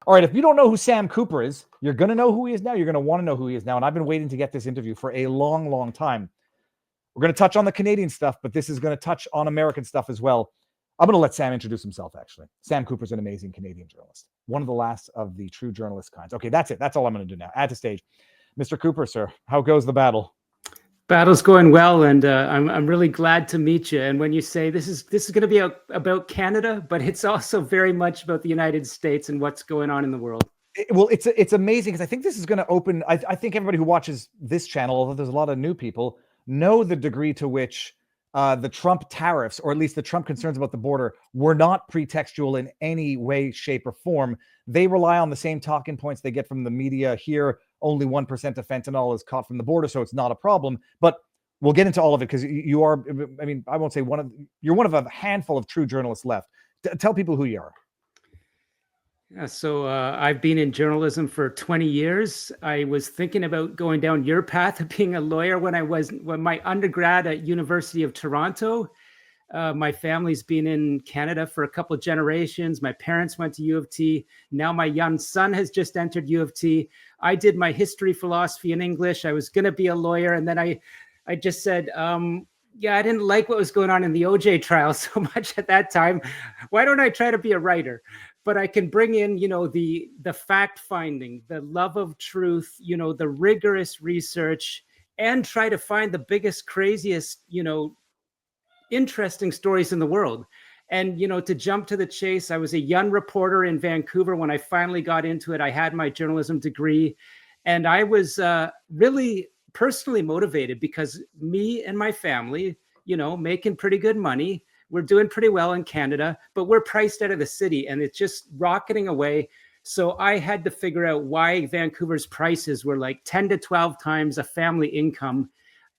All right, if you don't know who Sam Cooper is, you're going to know who he is now. You're going to want to know who he is now. And I've been waiting to get this interview for a long, long time. We're going to touch on the Canadian stuff, but this is going to touch on American stuff as well. I'm going to let Sam introduce himself, actually. Sam Cooper's an amazing Canadian journalist, one of the last of the true journalist kinds. Okay, that's it. That's all I'm going to do now. Add to stage. Mr. Cooper, sir, how goes the battle? Battle's going well, and I'm really glad to meet you. And when you say this is going to be about Canada, but it's also very much about the United States and what's going on in the world. Well, it's amazing because I think this is going to open. I think everybody who watches this channel, although there's a lot of new people, know the degree to which the Trump tariffs, or at least the Trump concerns about the border, were not pretextual in any way, shape, or form. They rely on the same talking points they get from the media here. Only 1% of fentanyl is caught from the border, so it's not a problem. But we'll get into all of it because you are, I mean, I won't say you're one of a handful of true journalists left. Tell people who you are. Yeah, so I've been in journalism for 20 years. I was thinking about going down your path of being a lawyer when my undergrad at University of Toronto. My family's been in Canada for a couple of generations. My parents went to U of T. Now my young son has just entered U of T. I did my history, philosophy, and English. I was going to be a lawyer. And then I just said, yeah, I didn't like what was going on in the OJ trial so much at that time. Why don't I try to be a writer? But I can bring in, the fact finding, the love of truth, the rigorous research, and try to find the biggest, craziest, interesting stories in the world. And, to jump to the chase, I was a young reporter in Vancouver when I finally got into it. I had my journalism degree, and I was really personally motivated because me and my family, making pretty good money. We're doing pretty well in Canada, but we're priced out of the city and it's just rocketing away. So I had to figure out why Vancouver's prices were like 10 to 12 times a family income.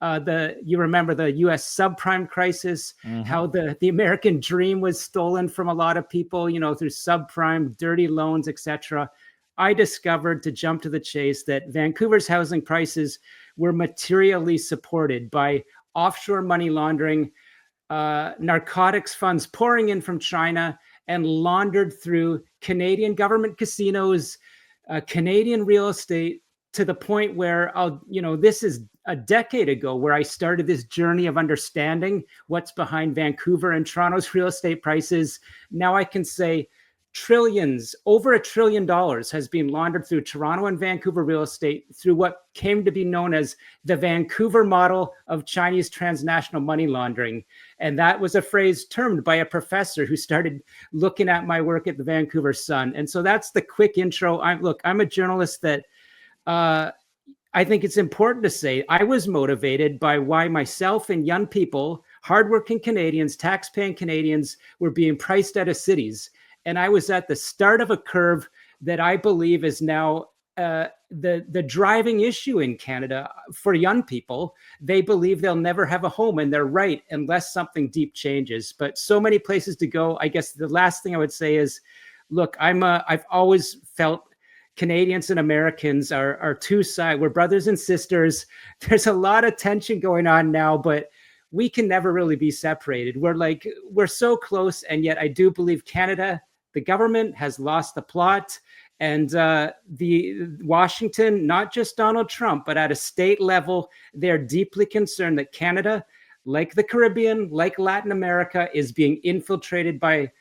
You remember the US subprime crisis, how the American dream was stolen from a lot of people, through subprime, dirty loans, etc. I discovered, to jump to the chase, that Vancouver's housing prices were materially supported by offshore money laundering, narcotics funds pouring in from China and laundered through Canadian government casinos, Canadian real estate, to the point where, this is a decade ago where I started this journey of understanding what's behind Vancouver and Toronto's real estate prices. Now I can say trillions, over $1 trillion has been laundered through Toronto and Vancouver real estate through what came to be known as the Vancouver model of Chinese transnational money laundering. And that was a phrase termed by a professor who started looking at my work at the Vancouver Sun. And so that's the quick intro. I'm a journalist that I think it's important to say I was motivated by why myself and young people, hardworking Canadians, tax-paying Canadians, were being priced out of cities. And I was at the start of a curve that I believe is now the driving issue in Canada for young people. They believe they'll never have a home, and they're right, unless something deep changes. But so many places to go. I guess the last thing I would say is, look, I've always felt Canadians and Americans are two sides. We're brothers and sisters. There's a lot of tension going on now, but we can never really be separated. We're so close, and yet I do believe Canada, the government, has lost the plot. And the Washington, not just Donald Trump, but at a state level, they're deeply concerned that Canada, like the Caribbean, like Latin America, is being infiltrated by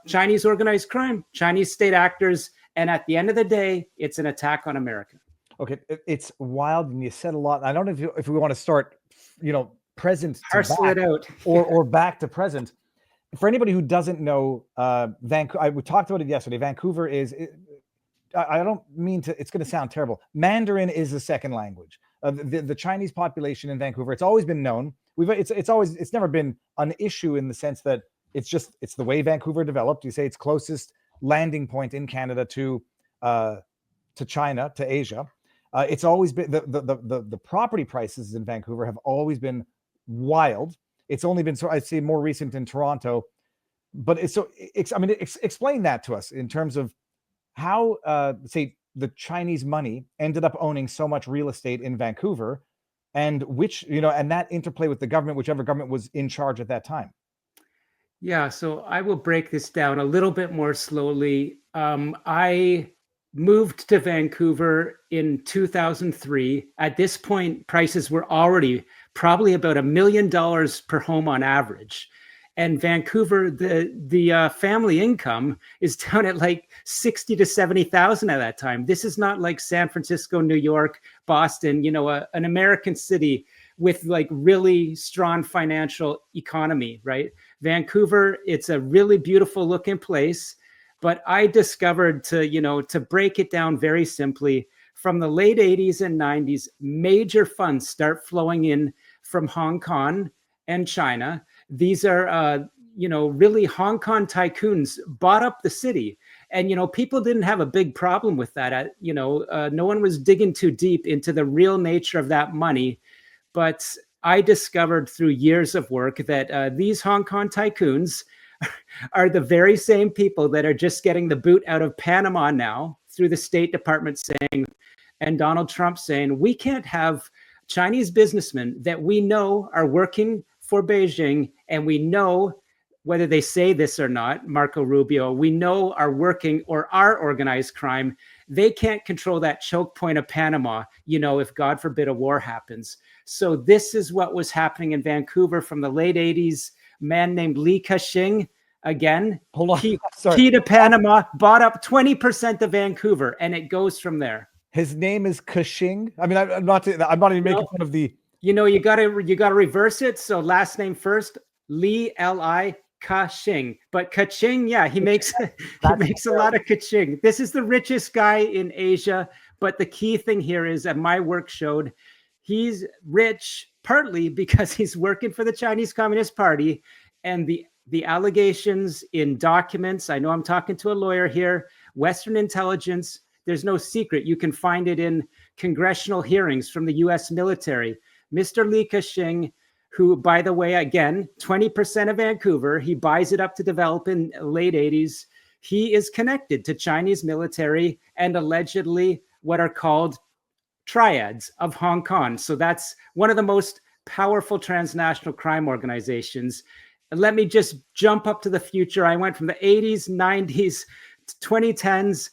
Chinese organized crime, Chinese state actors. And at the end of the day, it's an attack on America. Okay, it's wild, and you said a lot. I don't know if we want to start, present to Parcel back, it out. or back to present. For anybody who doesn't know, Vancouver, we talked about it yesterday. Vancouver is, I don't mean to, it's going to sound terrible. Mandarin is the second language. The Chinese population in Vancouver, it's always been known. It's never been an issue in the sense that it's the way Vancouver developed. You say it's closest landing point in Canada to China, to Asia. It's always been the property prices in Vancouver have always been wild. It's only been, so I'd say, more recent in Toronto, but explain that to us in terms of how, say, the Chinese money ended up owning so much real estate in Vancouver, and and that interplay with the government, whichever government was in charge at that time. Yeah, so I will break this down a little bit more slowly. I moved to Vancouver in 2003. At this point, prices were already probably about $1 million per home on average. And Vancouver, the family income is down at like 60 to 70,000 at that time. This is not like San Francisco, New York, Boston, an American city with like really strong financial economy, right? Vancouver, it's a really beautiful looking place. But I discovered to break it down very simply, from the late 80s and 90s, major funds start flowing in from Hong Kong and China. These are, really Hong Kong tycoons bought up the city. And, people didn't have a big problem with that. No one was digging too deep into the real nature of that money. But I discovered through years of work that these Hong Kong tycoons are the very same people that are just getting the boot out of Panama now through the State Department saying, and Donald Trump saying, we can't have Chinese businessmen that we know are working for Beijing, and we know, whether they say this or not, Marco Rubio, we know are working or are organized crime. They can't control that choke point of Panama, if God forbid a war happens. So this is what was happening in Vancouver from the late 80s. Man named Li Ka-shing, again, Hold on. key to Panama, bought up 20% of Vancouver, and it goes from there. His name is Ka-shing. I mean, I'm not even making fun of the. You gotta reverse it. So last name first, Li, Li, Ka-shing. But Ka-ching, yeah, he makes a lot of Ka-ching. This is the richest guy in Asia. But the key thing here is, that my work showed, he's rich partly because he's working for the Chinese Communist Party, and the allegations in documents. I know I'm talking to a lawyer here. Western intelligence. There's no secret. You can find it in congressional hearings from the U.S. military. Mr. Li Ka-shing, who, by the way, again, 20% of Vancouver, he buys it up to develop in the late 80s. He is connected to Chinese military and allegedly what are called triads of Hong Kong. So that's one of the most powerful transnational crime organizations. And let me just jump up to the future. I went from the 80s, 90s, to 2010s.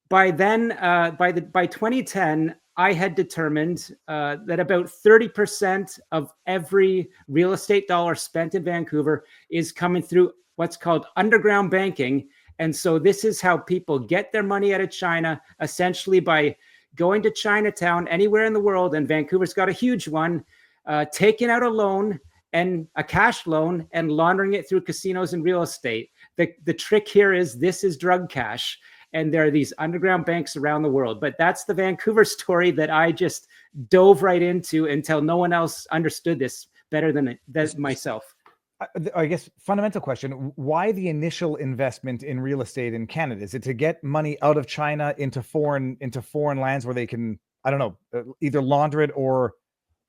By then, by 2010, I had determined that about 30% of every real estate dollar spent in Vancouver is coming through what's called underground banking. And so this is how people get their money out of China, essentially by going to Chinatown, anywhere in the world, and Vancouver's got a huge one, taking out a loan and a cash loan and laundering it through casinos and real estate. The trick here is this is drug cash. And there are these underground banks around the world. But that's the Vancouver story that I just dove right into until no one else understood this better than myself. I guess fundamental question, why the initial investment in real estate in Canada? Is it to get money out of China into foreign lands where they can, I don't know, either launder it, or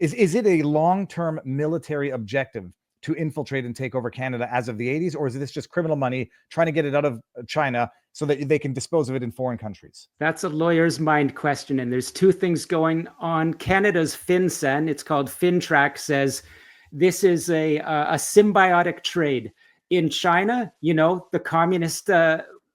is it a long-term military objective to infiltrate and take over Canada as of the 80s? Or is this just criminal money trying to get it out of China so that they can dispose of it in foreign countries? That's a lawyer's mind question. And there's two things going on. Canada's FinCEN, it's called FinTrack, says this is a symbiotic trade. In China, the communist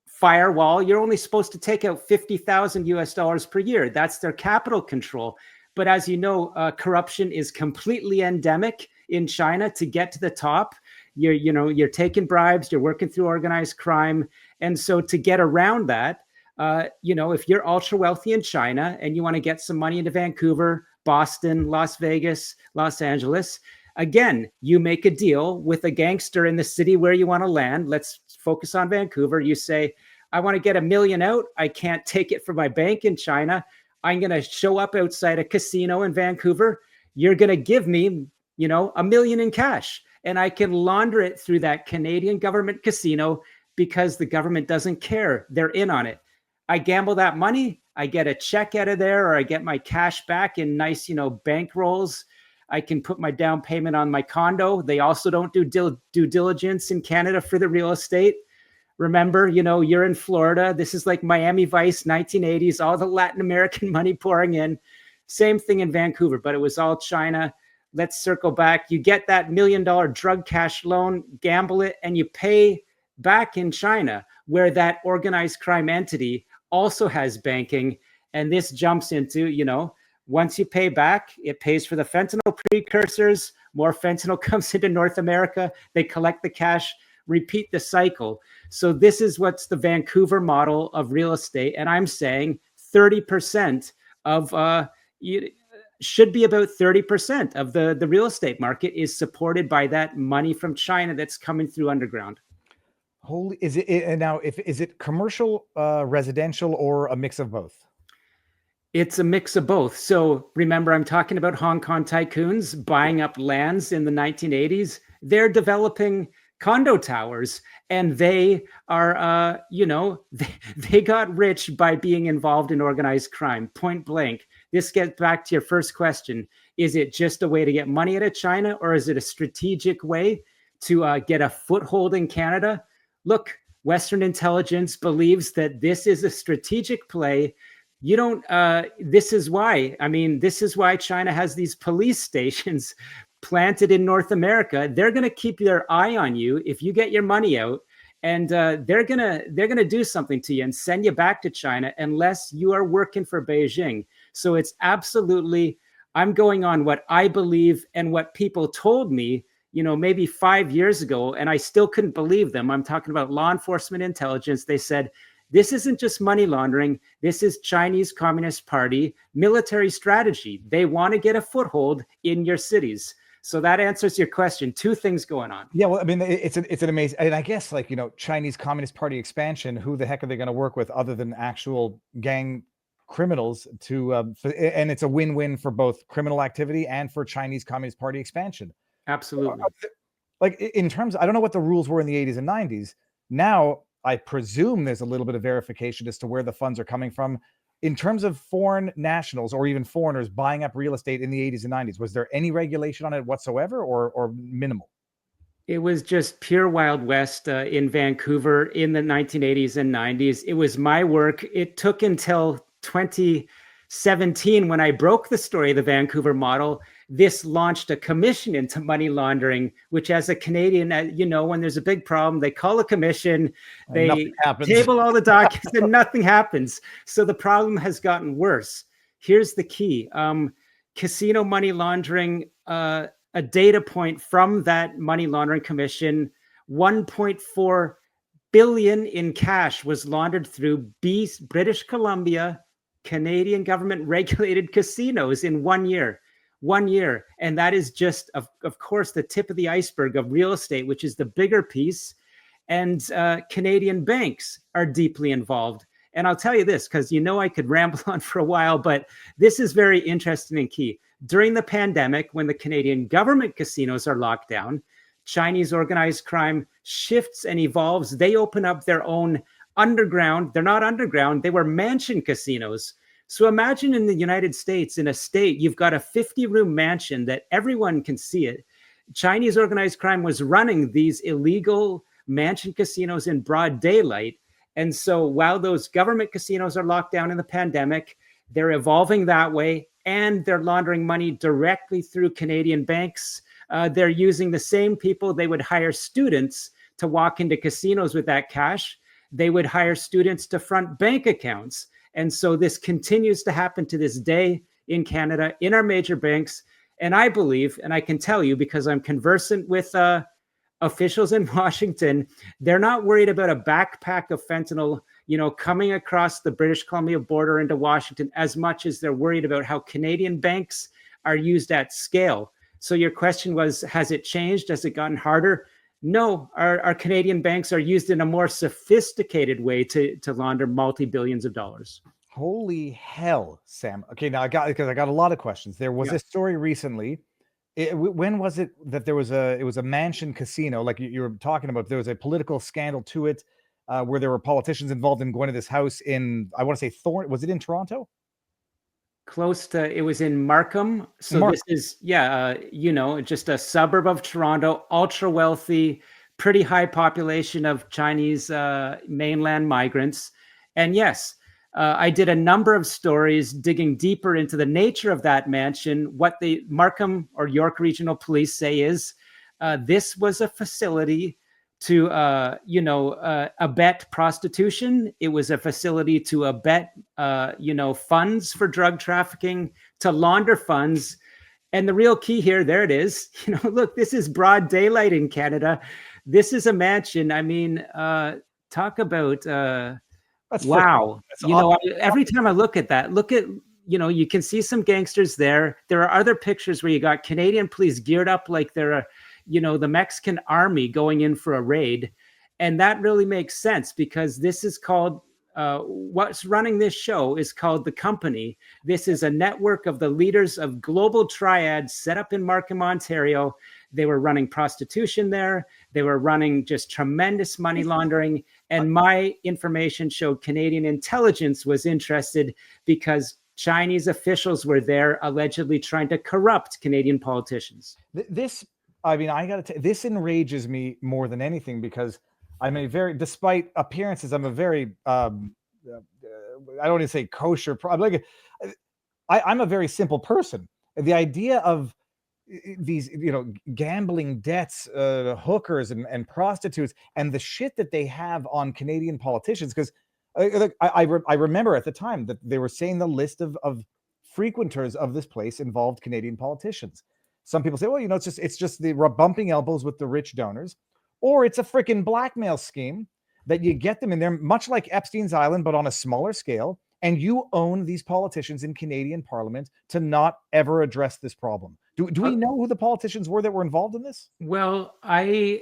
firewall, you're only supposed to take out $50,000 per year. That's their capital control. But as you know, corruption is completely endemic in China. To get to the top, you're taking bribes, you're working through organized crime. And so to get around that, if you're ultra wealthy in China and you want to get some money into Vancouver, Boston, Las Vegas, Los Angeles, again, you make a deal with a gangster in the city where you want to land. Let's focus on Vancouver. You say, I want to get $1 million out. I can't take it from my bank in China. I'm going to show up outside a casino in Vancouver. You're going to give me, $1 million in cash, and I can launder it through that Canadian government casino because the government doesn't care. They're in on it. I gamble that money. I get a check out of there, or I get my cash back in nice, bank rolls. I can put my down payment on my condo. They also don't do due diligence in Canada for the real estate. Remember, you're in Florida. This is like Miami Vice, 1980s, all the Latin American money pouring in. Same thing in Vancouver, but it was all China. Let's circle back. You get that $1 million drug cash loan, gamble it, and you pay back in China, where that organized crime entity also has banking. And this jumps into, once you pay back, it pays for the fentanyl precursors. More fentanyl comes into North America. They collect the cash, repeat the cycle. So this is what's the Vancouver model of real estate. And I'm saying 30% of should be about 30% of the real estate market is supported by that money from China that's coming through underground. Holy, is it now? Is it commercial, residential, or a mix of both? It's a mix of both. So remember, I'm talking about Hong Kong tycoons buying up lands in the 1980s. They're developing condo towers, and they are, they got rich by being involved in organized crime, point blank. This gets back to your first question. Is it just a way to get money out of China, or is it a strategic way to get a foothold in Canada? Look, Western intelligence believes that this is a strategic play. This is why China has these police stations planted in North America. They're going to keep their eye on you if you get your money out, and they're going to do something to you and send you back to China unless you are working for Beijing. So it's absolutely, I'm going on what I believe and what people told me, maybe 5 years ago, and I still couldn't believe them. I'm talking about law enforcement intelligence. They said, this isn't just money laundering. This is Chinese Communist Party military strategy. They want to get a foothold in your cities. So that answers your question. Two things going on. Yeah, well, I mean, it's an amazing, and I guess Chinese Communist Party expansion. Who the heck are they going to work with other than actual gang criminals? And it's a win-win for both criminal activity and for Chinese Communist Party expansion. Absolutely. Like in terms, I don't know what the rules were in the 80s and 90s. Now, I presume there's a little bit of verification as to where the funds are coming from. In terms of foreign nationals or even foreigners buying up real estate in the 80s and 90s, was there any regulation on it whatsoever, or minimal? It was just pure Wild West in Vancouver in the 1980s and 90s. It was my work. It took until 2017 when I broke the story of the Vancouver model. This launched a commission into money laundering, which as a Canadian, when there's a big problem, they call a commission, they table all the documents and nothing happens. So the problem has gotten worse. Here's the key. Casino money laundering, a data point from that money laundering commission, 1.4 billion in cash was laundered through British Columbia, Canadian government regulated casinos in 1 year. 1 year. And that is just, of course, the tip of the iceberg of real estate, which is the bigger piece. And Canadian banks are deeply involved. And I'll tell you this, because I could ramble on for a while, but this is very interesting and key. During the pandemic, when the Canadian government casinos are locked down, Chinese organized crime shifts and evolves. They open up their own underground. They're not underground. They were mansion casinos. So imagine in the United States, in a state, you've got a 50-room mansion that everyone can see it. Chinese organized crime was running these illegal mansion casinos in broad daylight. And so while those government casinos are locked down in the pandemic, they're evolving that way, and they're laundering money directly through Canadian banks. They're using the same people. They would hire students to walk into casinos with that cash. They would hire students to front bank accounts. And so this continues to happen to this day in Canada, in our major banks. And I believe, and I can tell you because I'm conversant with officials in Washington, they're not worried about a backpack of fentanyl, coming across the British Columbia border into Washington as much as they're worried about how Canadian banks are used at scale. So your question was, has it changed? Has it gotten harder? No, our Canadian banks are used in a more sophisticated way to launder multi-billions of dollars. Holy hell, Sam. Okay, now I got a lot of questions. There was a story recently. When was it that it was a mansion casino, like you were talking about? There was a political scandal to it, where there were politicians involved in going to this house in, I want to say Thorn. Was it in Toronto? Close to, it was in Markham. So this is, just a suburb of Toronto, ultra wealthy, pretty high population of Chinese mainland migrants. And yes, I did a number of stories digging deeper into the nature of that mansion. What the Markham or York Regional Police say is this was a facility to abet prostitution. It was a facility to abet funds for drug trafficking, to launder funds. And the real key here, there it is. Look, this is broad daylight in Canada. This is a mansion. I mean, talk about wow. Every time I look at that, you can see some gangsters there. There are other pictures where you got Canadian police geared up like they're the Mexican army going in for a raid. And that really makes sense, because this is called, what's running this show is called The Company. This is a network of the leaders of global triads set up in Markham, Ontario. They were running prostitution there. They were running just tremendous money laundering. And my information showed Canadian intelligence was interested because Chinese officials were there allegedly trying to corrupt Canadian politicians. This enrages me more than anything, because despite appearances, I'm a very, I don't want to say kosher, I'm a very simple person. The idea of these, gambling debts, hookers and prostitutes, and the shit that they have on Canadian politicians, because I remember at the time that they were saying the list of frequenters of this place involved Canadian politicians. Some people say, well, it's just the bumping elbows with the rich donors, or it's a freaking blackmail scheme that you get them in there, much like Epstein's Island, but on a smaller scale. And you own these politicians in Canadian Parliament to not ever address this problem. Do we know who the politicians were that were involved in this? Well, I'm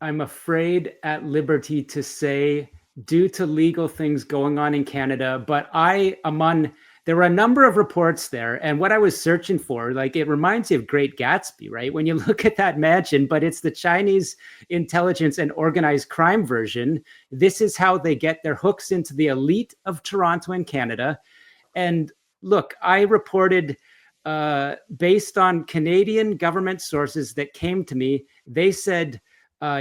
afraid at liberty to say, due to legal things going on in Canada, but there were a number of reports there. And what I was searching for, it reminds you of Great Gatsby, right? When you look at that mansion, but it's the Chinese intelligence and organized crime version. This is how they get their hooks into the elite of Toronto and Canada. And look, I reported, based on Canadian government sources that came to me, they said,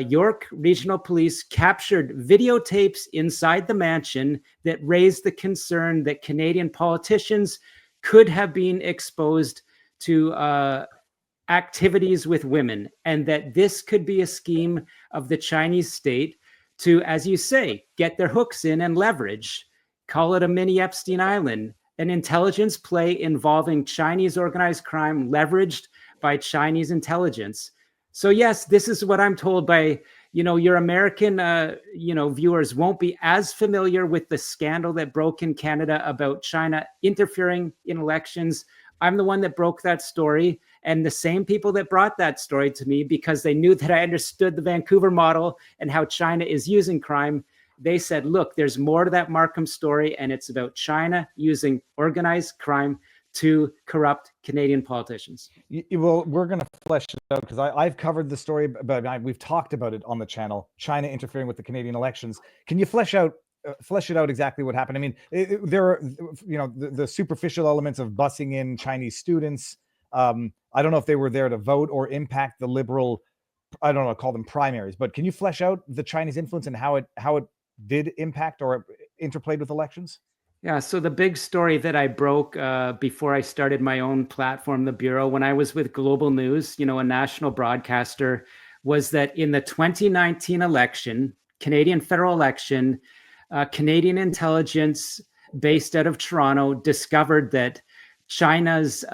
York Regional Police captured videotapes inside the mansion that raised the concern that Canadian politicians could have been exposed to activities with women, and that this could be a scheme of the Chinese state to, as you say, get their hooks in and leverage. Call it a mini Epstein Island, an intelligence play involving Chinese organized crime leveraged by Chinese intelligence. So yes, this is what I'm told by, your American, viewers won't be as familiar with the scandal that broke in Canada about China interfering in elections. I'm the one that broke that story, and the same people that brought that story to me, because they knew that I understood the Vancouver model and how China is using crime. They said, look, there's more to that Markham story, and it's about China using organized crime to corrupt Canadian politicians. Well, we're going to flesh it out, because I've covered the story, but we've talked about it on the channel, China interfering with the Canadian elections. Can you flesh it out exactly what happened? I mean, there are, the superficial elements of busing in Chinese students. I don't know if they were there to vote or impact the liberal, I don't know, call them primaries, but can you flesh out the Chinese influence and how it did impact or interplayed with elections? Yeah, so the big story that I broke before I started my own platform, The Bureau, when I was with Global News, a national broadcaster, was that in the 2019 election, Canadian federal election, Canadian intelligence based out of Toronto discovered that China's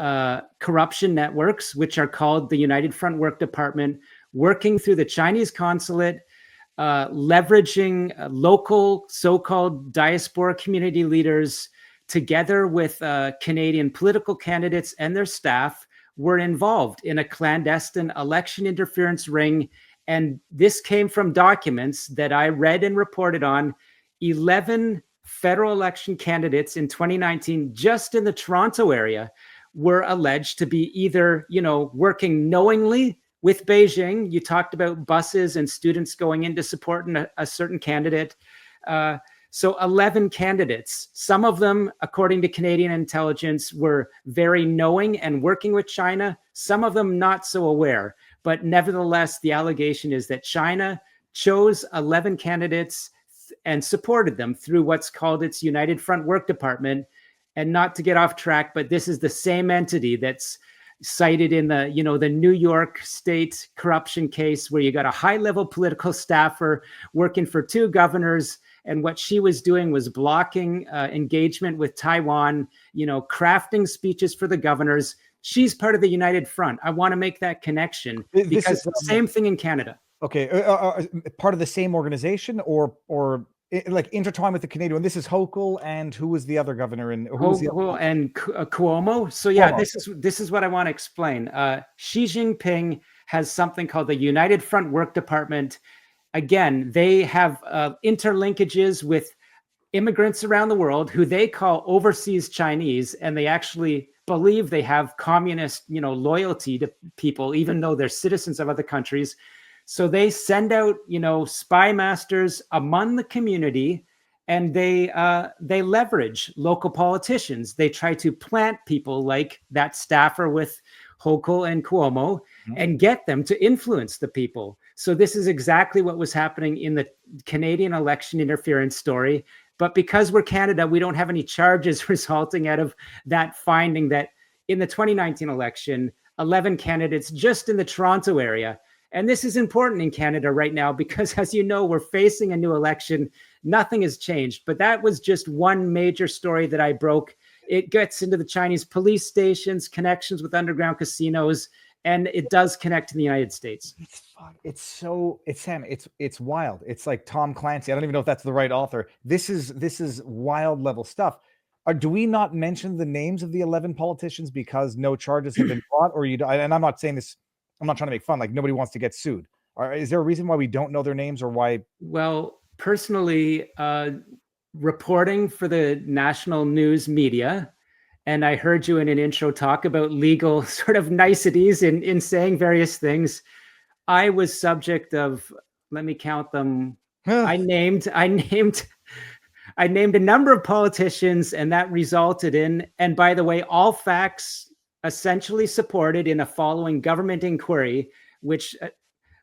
corruption networks, which are called the United Front Work Department, working through the Chinese consulate, leveraging local so-called diaspora community leaders together with Canadian political candidates and their staff, were involved in a clandestine election interference ring. And this came from documents that I read and reported on. 11 federal election candidates in 2019, just in the Toronto area, were alleged to be either, working knowingly with Beijing. You talked about buses and students going in to support a certain candidate. So 11 candidates, some of them, according to Canadian intelligence, were very knowing and working with China. Some of them not so aware. But nevertheless, the allegation is that China chose 11 candidates and supported them through what's called its United Front Work Department. And not to get off track, but this is the same entity that's cited in the, the New York State corruption case, where you got a high-level political staffer working for two governors, and what she was doing was blocking engagement with Taiwan, crafting speeches for the governors. She's part of the United Front. I want to make that connection, because same thing in Canada. Okay, part of the same organization, or like intertwined with the Canadian one. This is Hochul, and who was the other governor? And Hochul and Cuomo. So yeah, this is what I want to explain. Xi Jinping has something called the United Front Work Department. Again, they have interlinkages with immigrants around the world who they call overseas Chinese, and they actually believe they have communist, loyalty to people, even though they're citizens of other countries. So they send out, spy masters among the community, and they leverage local politicians. They try to plant people like that staffer with Hochul and Cuomo, and get them to influence the people. So this is exactly what was happening in the Canadian election interference story. But because we're Canada, we don't have any charges resulting out of that finding that in the 2019 election, 11 candidates just in the Toronto area. And this is important in Canada right now because, as you know, we're facing a new election. Nothing has changed. But that was just one major story that I broke. It gets into the Chinese police stations, connections with underground casinos, and it does connect to the United States. It's wild. It's like Tom Clancy. I don't even know if that's the right author. This is wild level stuff. Do we not mention the names of the 11 politicians because no charges have been brought, or you? And I'm not saying this. I'm not trying to make fun. Like, nobody wants to get sued. Is there a reason why we don't know their names, or why? Well, personally, reporting for the national news media, and I heard you in an intro talk about legal sort of niceties in saying various things. I was subject of, let me count them. I named a number of politicians, and that resulted in, and by the way, all facts essentially supported in a following government inquiry, which,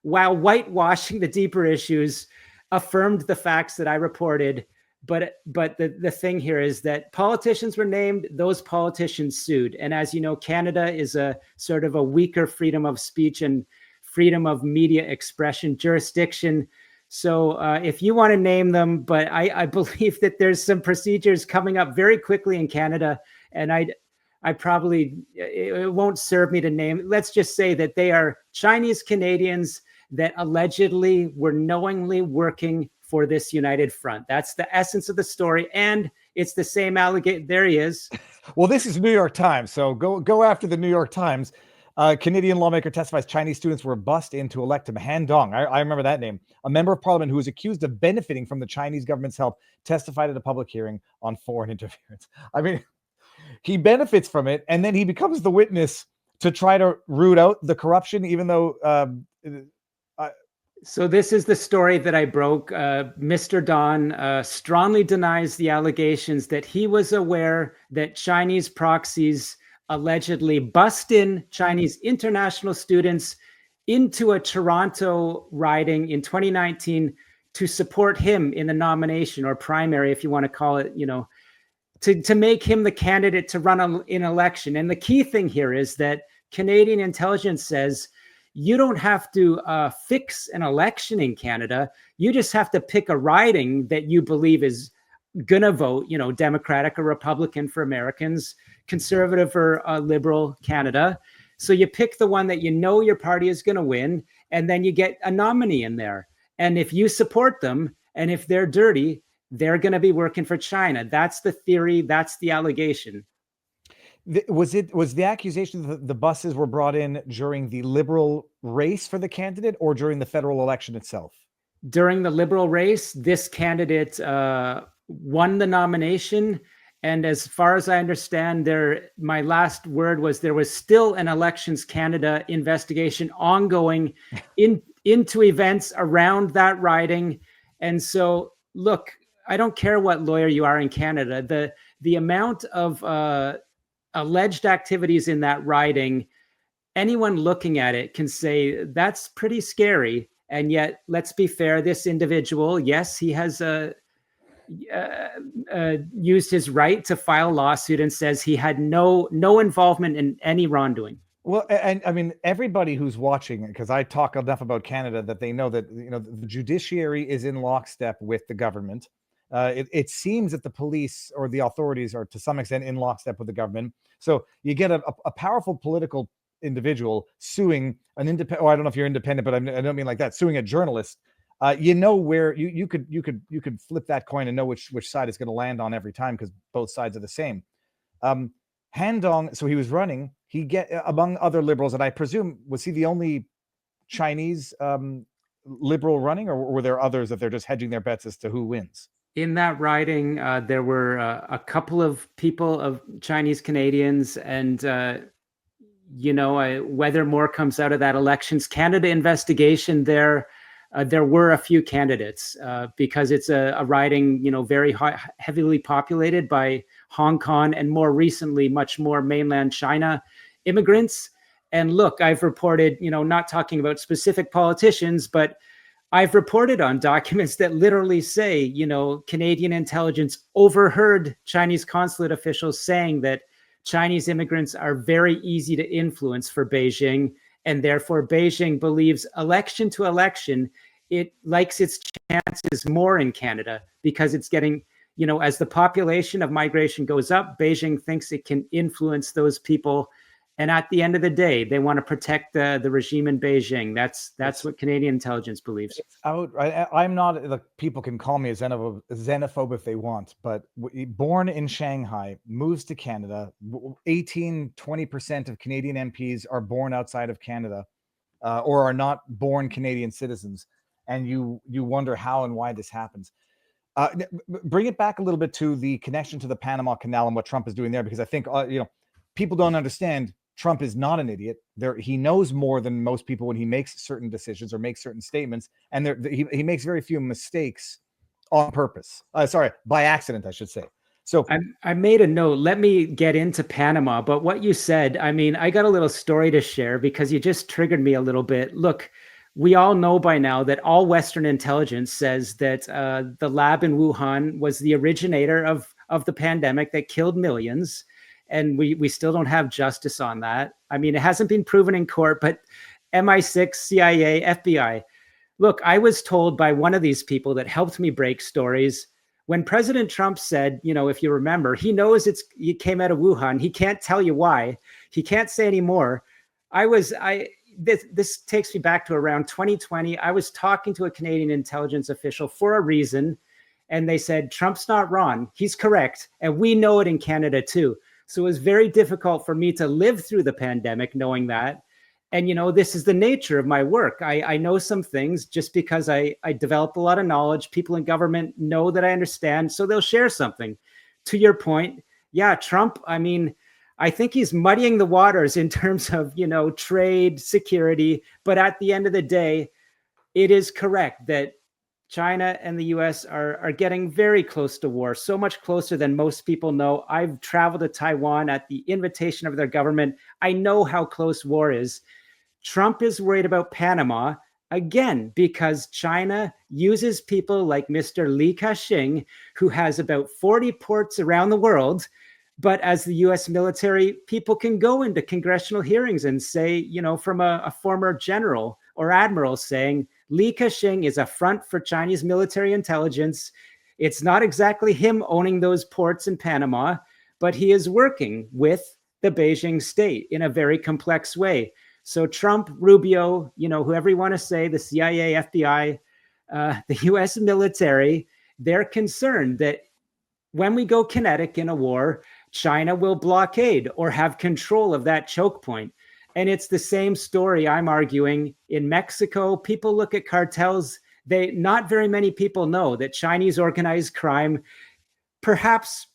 while whitewashing the deeper issues, affirmed the facts that I reported. But the thing here is that politicians were named, those politicians sued. And as you know, Canada is a sort of a weaker freedom of speech and freedom of media expression jurisdiction. So if you want to name them, but I believe that there's some procedures coming up very quickly in Canada, and I probably, it won't serve me to name. Let's just say that they are Chinese Canadians that allegedly were knowingly working for this United Front. That's the essence of the story. And it's the same allegation. There he is. Well, this is New York Times. So go after the New York Times. Canadian lawmaker testifies Chinese students were bussed in to elect him. Han Dong, I remember that name. A member of parliament who was accused of benefiting from the Chinese government's help testified at a public hearing on foreign interference. I mean, he benefits from it, and then he becomes the witness to try to root out the corruption, even though... So this is the story that I broke. Mr. Don strongly denies the allegations that he was aware that Chinese proxies allegedly bussed in Chinese international students into a Toronto riding in 2019 to support him in the nomination, or primary, if you want to call it, to make him the candidate to run an election. And the key thing here is that Canadian intelligence says you don't have to fix an election in Canada. You just have to pick a riding that you believe is going to vote, Democratic or Republican for Americans, conservative or liberal Canada. So you pick the one that your party is going to win, and then you get a nominee in there. And if you support them, and if they're dirty, they're going to be working for China. That's the theory. That's the allegation. Was the accusation that the buses were brought in during the Liberal race for the candidate, or during the federal election itself? During the Liberal race, this candidate won the nomination. And as far as I understand, my last word was there was still an Elections Canada investigation ongoing into events around that riding. And so, look, I don't care what lawyer you are in Canada. The amount of alleged activities in that riding, anyone looking at it can say that's pretty scary. And yet, let's be fair, this individual, yes, he has used his right to file a lawsuit and says he had no involvement in any wrongdoing. Well, and I mean, everybody who's watching, because I talk enough about Canada that they know that, you know, the judiciary is in lockstep with the government. It seems that the police or the authorities are to some extent in lockstep with the government. So you get a powerful political individual suing an independent. Oh, I don't know if you're independent, but I don't mean like that. Suing a journalist. You know where you could flip that coin and know which side it's going to land on every time, because both sides are the same. Um, Han Dong, so he was running. He get among other liberals, and I presume, was he the only Chinese liberal running, or were there others that they're just hedging their bets as to who wins? In that riding, there were a couple of people of Chinese Canadians, and whether more comes out of that elections Canada investigation, there were a few candidates because it's a riding, very heavily populated by Hong Kong and more recently, much more mainland China immigrants. And look, I've reported, not talking about specific politicians, but I've reported on documents that literally say, Canadian intelligence overheard Chinese consulate officials saying that Chinese immigrants are very easy to influence for Beijing. And therefore, Beijing believes election to election, it likes its chances more in Canada because it's getting, as the population of migration goes up, Beijing thinks it can influence those people. And at the end of the day, they want to protect the regime in Beijing. That's what Canadian intelligence believes. It's out. I'm not. Look, people can call me a xenophobe if they want, but born in Shanghai, moves to Canada. 18-20% of Canadian MPs are born outside of Canada, or are not born Canadian citizens, and you wonder how and why this happens. Bring it back a little bit to the connection to the Panama Canal and what Trump is doing there, because I think people don't understand. Trump is not an idiot. He knows more than most people when he makes certain decisions or makes certain statements, and he makes very few mistakes on purpose. Sorry, by accident, I should say. So I made a note. Let me get into Panama, but what you said, I mean, I got a little story to share because you just triggered me a little bit. Look, we all know by now that all Western intelligence says that the lab in Wuhan was the originator of the pandemic that killed millions. And we still don't have justice on that. I mean, it hasn't been proven in court, but MI6, CIA, FBI. Look, I was told by one of these people that helped me break stories when President Trump said, if you remember, he knows it came out of Wuhan. He can't tell you why. He can't say anymore. This takes me back to around 2020. I was talking to a Canadian intelligence official for a reason, and they said, Trump's not wrong. He's correct. And we know it in Canada too. So it was very difficult for me to live through the pandemic knowing that. And, this is the nature of my work. I know some things just because I develop a lot of knowledge. People in government know that I understand, so they'll share something. To your point, yeah, Trump, I mean, I think he's muddying the waters in terms of, trade, security. But at the end of the day, it is correct that China and the US are getting very close to war, so much closer than most people know. I've traveled to Taiwan at the invitation of their government. I know how close war is. Trump is worried about Panama, again, because China uses people like Mr. Li Ka-shing, who has about 40 ports around the world. But as the US military, people can go into congressional hearings and say, from a former general or admiral saying, Li Ka-shing is a front for Chinese military intelligence. It's not exactly him owning those ports in Panama, but he is working with the Beijing state in a very complex way. So Trump, Rubio, whoever you want to say, the CIA, FBI, the US military, they're concerned that when we go kinetic in a war, China will blockade or have control of that choke point. And it's the same story I'm arguing in Mexico. People look at cartels. Not very many people know that Chinese organized crime, perhaps,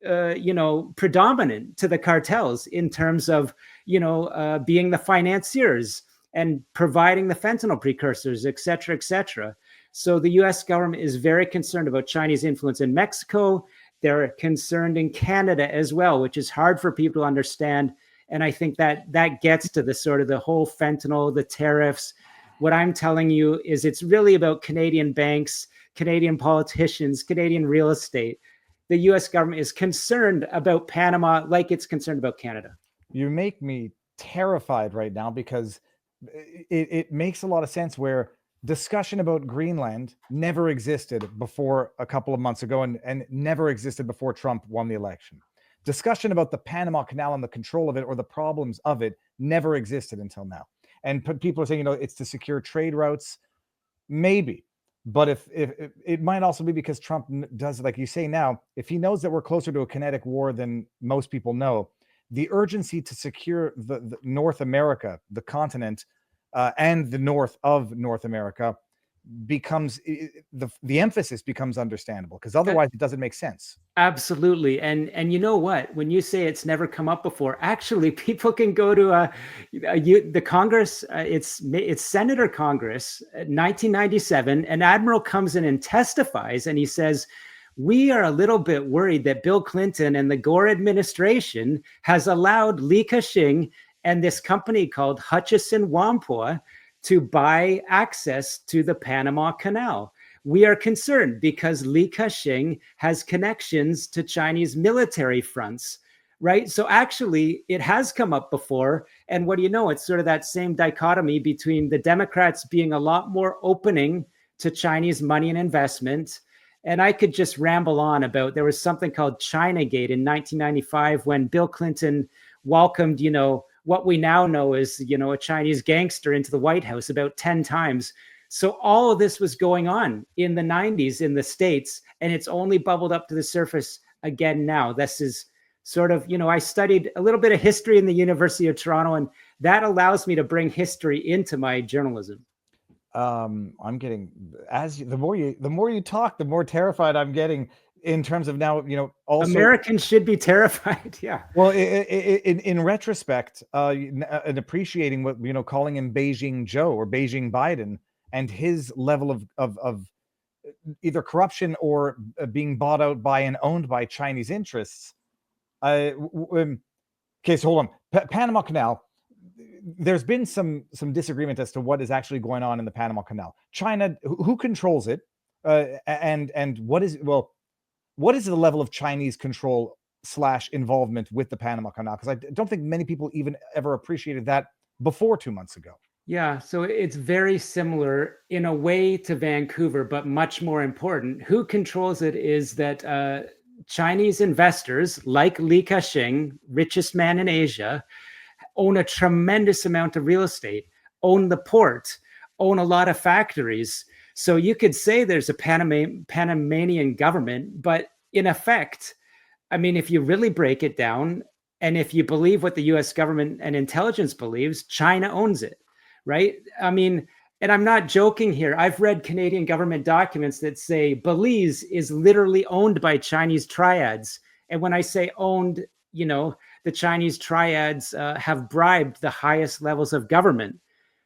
predominant to the cartels in terms of, being the financiers and providing the fentanyl precursors, et cetera, et cetera. So the US government is very concerned about Chinese influence in Mexico. They're concerned in Canada as well, which is hard for people to understand. And I think that gets to the sort of the whole fentanyl, the tariffs. What I'm telling you is it's really about Canadian banks, Canadian politicians, Canadian real estate. The US government is concerned about Panama like it's concerned about Canada. you make me terrified right now because it makes a lot of sense where discussion about Greenland never existed before a couple of months ago and never existed before Trump won the election. Discussion about the Panama Canal and the control of it or the problems of it never existed until now. And people are saying, it's to secure trade routes. Maybe. But if it might also be because Trump does, like you say now, if he knows that we're closer to a kinetic war than most people know, the urgency to secure the North America, the continent, and the north of North America becomes the emphasis becomes understandable, because otherwise it doesn't make sense. Absolutely. And you know what? When you say it's never come up before, actually, people can go to the Congress. It's Senator Congress, 1997. An admiral comes in and testifies, and he says, "We are a little bit worried that Bill Clinton and the Gore administration has allowed Li Ka-shing and this company called Hutchison Whampoa to buy access to the Panama Canal. We are concerned because Li Ka-shing has connections to Chinese military fronts," right? So actually, it has come up before. And what do you know? It's sort of that same dichotomy between the Democrats being a lot more opening to Chinese money and investment. And I could just ramble on about, there was something called Chinagate in 1995 when Bill Clinton welcomed, what we now know is, a Chinese gangster into the White House about 10 times. So all of this was going on in the 90s in the States, and it's only bubbled up to the surface again now. This is sort of, I studied a little bit of history in the University of Toronto, and that allows me to bring history into my journalism. I'm getting, the more you talk, the more terrified I'm getting in terms of now, also Americans should be terrified. Yeah. Well, in retrospect, and appreciating what, calling him Beijing Joe or Beijing Biden and his level of either corruption or being bought out by and owned by Chinese interests. Okay, so hold on. Panama Canal. There's been some disagreement as to what is actually going on in the Panama Canal. China, who controls it, and what is the level of Chinese control / involvement with the Panama Canal? Because I don't think many people even ever appreciated that before 2 months ago. Yeah, so it's very similar in a way to Vancouver, but much more important. Who controls it is that Chinese investors like Li Ka-shing, richest man in Asia, own a tremendous amount of real estate, own the port, own a lot of factories. So you could say there's a Panamanian government, but in effect, I mean, if you really break it down, and if you believe what the US government and intelligence believes, China owns it, right? I mean, and I'm not joking here. I've read Canadian government documents that say Belize is literally owned by Chinese triads. And when I say owned, the Chinese triads have bribed the highest levels of government.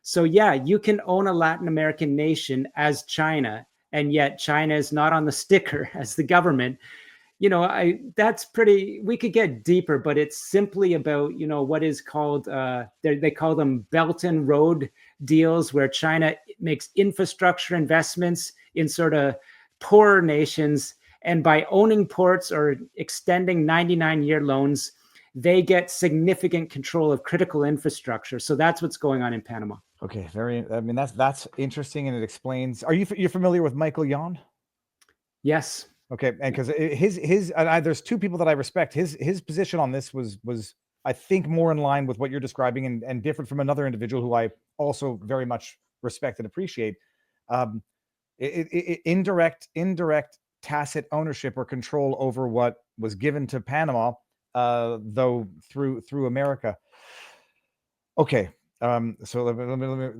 So yeah, you can own a Latin American nation as China, and yet China is not on the sticker as the government. That's pretty, we could get deeper, but it's simply about, what is called, they call them Belt and Road deals, where China makes infrastructure investments in sort of poorer nations. And by owning ports or extending 99-year loans, they get significant control of critical infrastructure. So that's what's going on in Panama. Okay, that's interesting, and it explains. You're familiar with Michael Yon? Yes. Okay, and because there's two people that I respect. His position on this was I think more in line with what you're describing, and different from another individual who I also very much respect and appreciate. Indirect tacit ownership or control over what was given to Panama, though through America. Okay. So let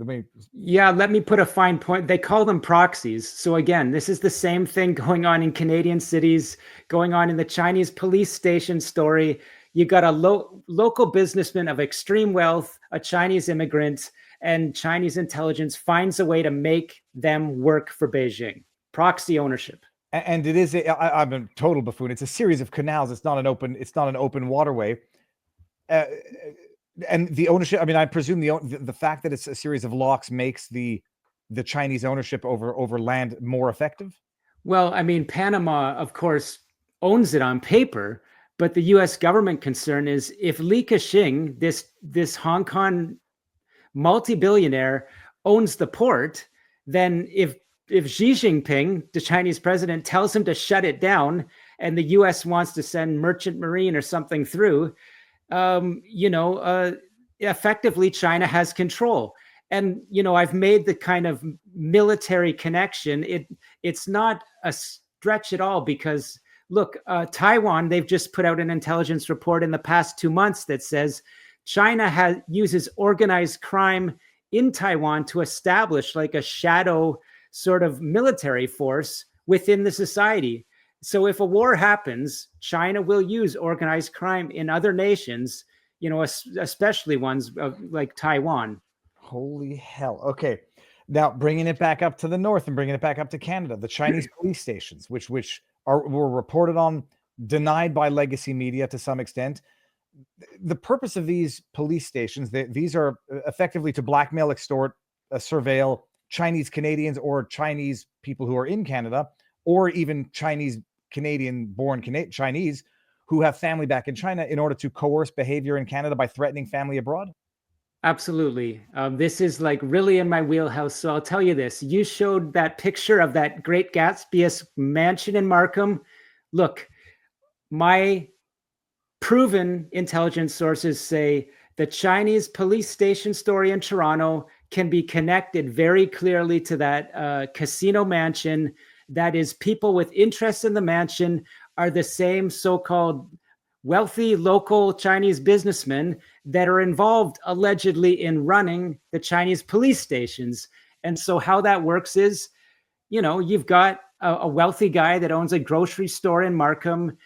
me. Yeah, let me put a fine point. They call them proxies. So again, this is the same thing going on in Canadian cities, going on in the Chinese police station story. You got a local businessman of extreme wealth, a Chinese immigrant, and Chinese intelligence finds a way to make them work for Beijing. Proxy ownership. And it is. I'm a total buffoon. It's a series of canals. It's not an open waterway. And the ownership, I presume the fact that it's a series of locks makes the Chinese ownership over land more effective. Well, Panama, of course, owns it on paper, But the U.S. government concern is if Li Ka-shing, this Hong Kong multi-billionaire, owns the port, then if Xi Jinping, the Chinese president, tells him to shut it down, and the U.S. wants to send merchant marine or something through, effectively China has control. And I've made the kind of military connection. It's not a stretch at all, because look, Taiwan, they've just put out an intelligence report in the past 2 months that says China uses organized crime in Taiwan to establish like a shadow sort of military force within the society. So if a war happens, China will use organized crime in other nations, especially ones like Taiwan. Holy hell. Okay. Now bringing it back up to the north and bringing it back up to Canada, the Chinese police stations, which were reported on, denied by legacy media to some extent. The purpose of these police stations, these are effectively to blackmail, extort, surveil Chinese Canadians or Chinese people who are in Canada, or even Chinese Canadian born Chinese who have family back in China, in order to coerce behavior in Canada by threatening family abroad? Absolutely. This is like really in my wheelhouse. So I'll tell you this. You showed that picture of that Great Gatsby mansion in Markham. Look, my proven intelligence sources say the Chinese police station story in Toronto can be connected very clearly to that casino mansion. That is, people with interest in the mansion are the same so-called wealthy local Chinese businessmen that are involved allegedly in running the Chinese police stations. And so how that works is, you've got a wealthy guy that owns a grocery store in Markham.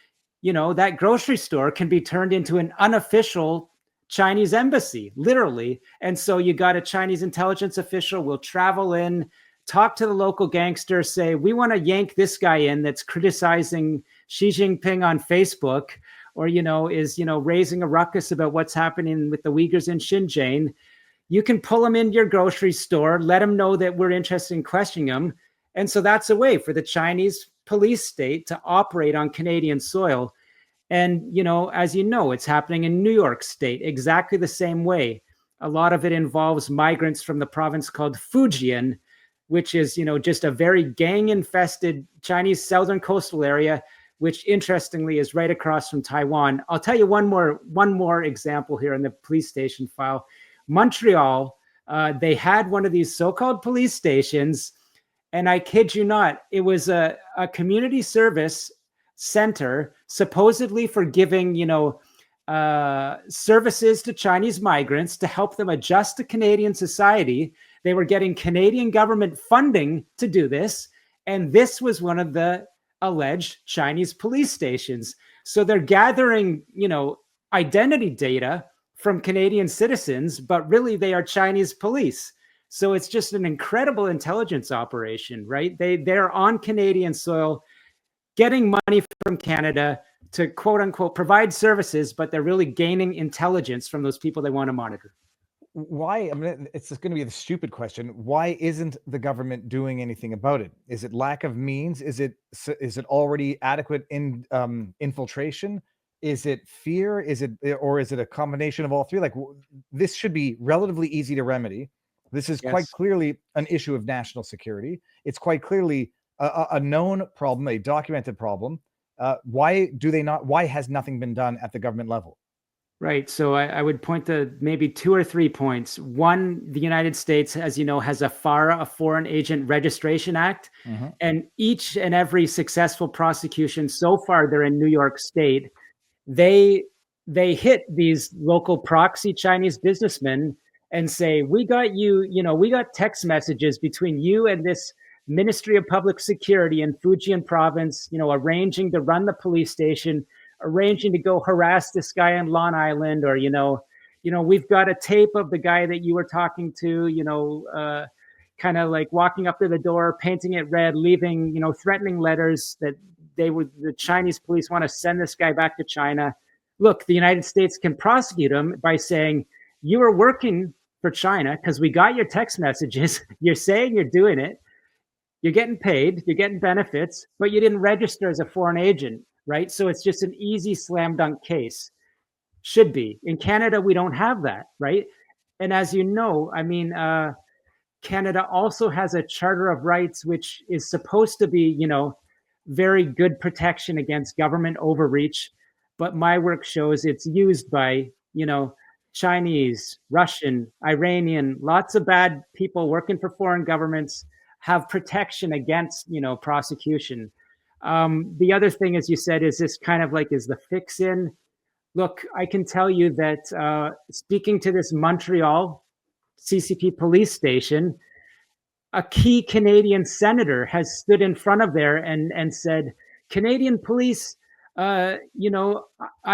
That grocery store can be turned into an unofficial Chinese embassy, literally. And so you got a Chinese intelligence official will travel in, talk to the local gangster, say, we want to yank this guy in that's criticizing Xi Jinping on Facebook, or, is, raising a ruckus about what's happening with the Uyghurs in Xinjiang. You can pull him into your grocery store, let him know that we're interested in questioning him. And so that's a way for the Chinese police state to operate on Canadian soil. And, as it's happening in New York State, exactly the same way. A lot of it involves migrants from the province called Fujian, which is, just a very gang-infested Chinese southern coastal area, which interestingly is right across from Taiwan. I'll tell you one more example here in the police station file. Montreal, they had one of these so-called police stations, and I kid you not, it was a community service center supposedly for giving, services to Chinese migrants to help them adjust to Canadian society. They were getting Canadian government funding to do this, and this was one of the alleged Chinese police stations. So they're gathering, identity data from Canadian citizens, but really they are Chinese police. So it's just an incredible intelligence operation, right? They're on Canadian soil, getting money from Canada to quote unquote provide services, but they're really gaining intelligence from those people they want to monitor. Why? I mean, it's just going to be the stupid question. Why isn't the government doing anything about it? Is it lack of means? Is it already adequate in infiltration? Is it fear? Is it a combination of all three? Like, this should be relatively easy to remedy. This is quite clearly an issue of national security. It's quite clearly a known problem, a documented problem. Why has nothing been done at the government level? Right. So I would point to maybe 2 or 3 points. One, the United States, as you know, has a FARA, a Foreign Agent Registration Act. Mm-hmm. And each and every successful prosecution so far, they're in New York State, they hit these local proxy Chinese businessmen and say, we got we got text messages between you and this Ministry of Public Security in Fujian province, arranging to run the police station, arranging to go harass this guy on Long Island, or, we've got a tape of the guy that you were talking to, kind of like walking up to the door, painting it red, leaving, threatening letters that the Chinese police want to send this guy back to China. Look, the United States can prosecute him by saying, you were working for China because we got your text messages. You're saying you're doing it. You're getting paid, you're getting benefits, but you didn't register as a foreign agent. right? So it's just an easy slam dunk case. Should be. In Canada, we don't have that, right? And as you know, I mean, Canada also has a Charter of Rights, which is supposed to be, very good protection against government overreach. But my work shows it's used by, Chinese, Russian, Iranian, lots of bad people working for foreign governments have protection against, prosecution. The other thing, as you said, is this kind of like, is the fix in? Look, I can tell you that speaking to this Montreal CCP police station, a key Canadian senator has stood in front of there and said, Canadian police, I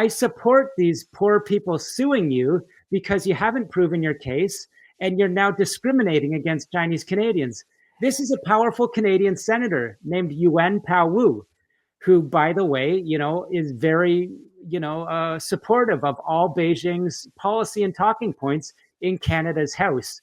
support these poor people suing you because you haven't proven your case and you're now discriminating against Chinese Canadians. This is a powerful Canadian senator named Yuan Pao Wu, who, by the way, is very, supportive of all Beijing's policy and talking points in Canada's House.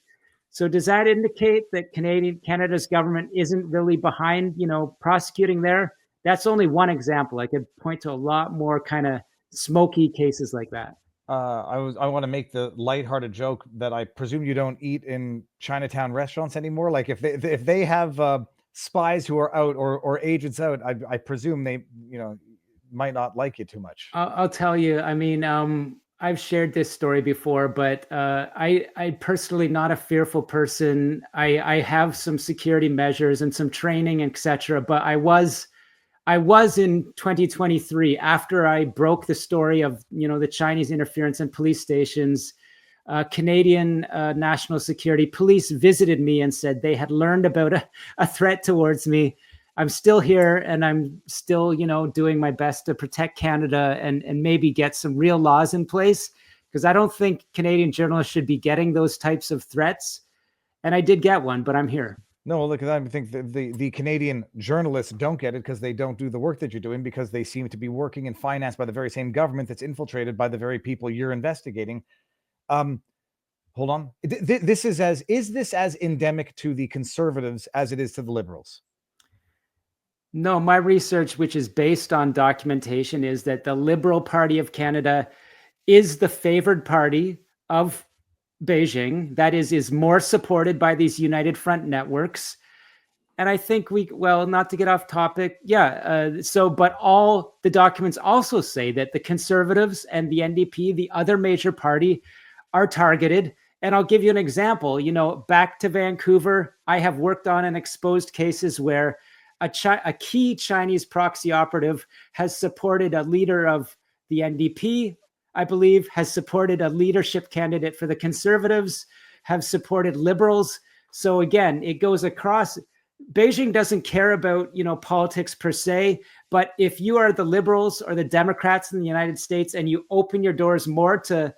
So does that indicate that Canada's government isn't really behind, prosecuting there? That's only one example. I could point to a lot more kind of smoky cases like that. I want to make the lighthearted joke that I presume you don't eat in Chinatown restaurants anymore. Like if they have spies who are out or agents out, I presume they might not like you too much. I'll tell you. I mean, I've shared this story before, but I personally not a fearful person. I have some security measures and some training, etc. But I was in 2023, after I broke the story of the Chinese interference in police stations. Canadian National Security Police visited me and said they had learned about a threat towards me. I'm still here and I'm still, doing my best to protect Canada and maybe get some real laws in place, because I don't think Canadian journalists should be getting those types of threats. And I did get one, but I'm here. No, look, I think the Canadian journalists don't get it because they don't do the work that you're doing, because they seem to be working and financed by the very same government that's infiltrated by the very people you're investigating. Hold on. Is this as endemic to the Conservatives as it is to the Liberals? No, my research, which is based on documentation, is that the Liberal Party of Canada is the favored party of Beijing. That is more supported by these United Front networks. And I think not to get off topic. But all the documents also say that the Conservatives and the NDP, the other major party, are targeted. And I'll give you an example. Back to Vancouver, I have worked on and exposed cases where a key Chinese proxy operative has supported a leader of the NDP, I believe, has supported a leadership candidate for the Conservatives, have supported Liberals. So again, it goes across. Beijing doesn't care about, politics per se, but if you are the Liberals or the Democrats in the United States and you open your doors more to,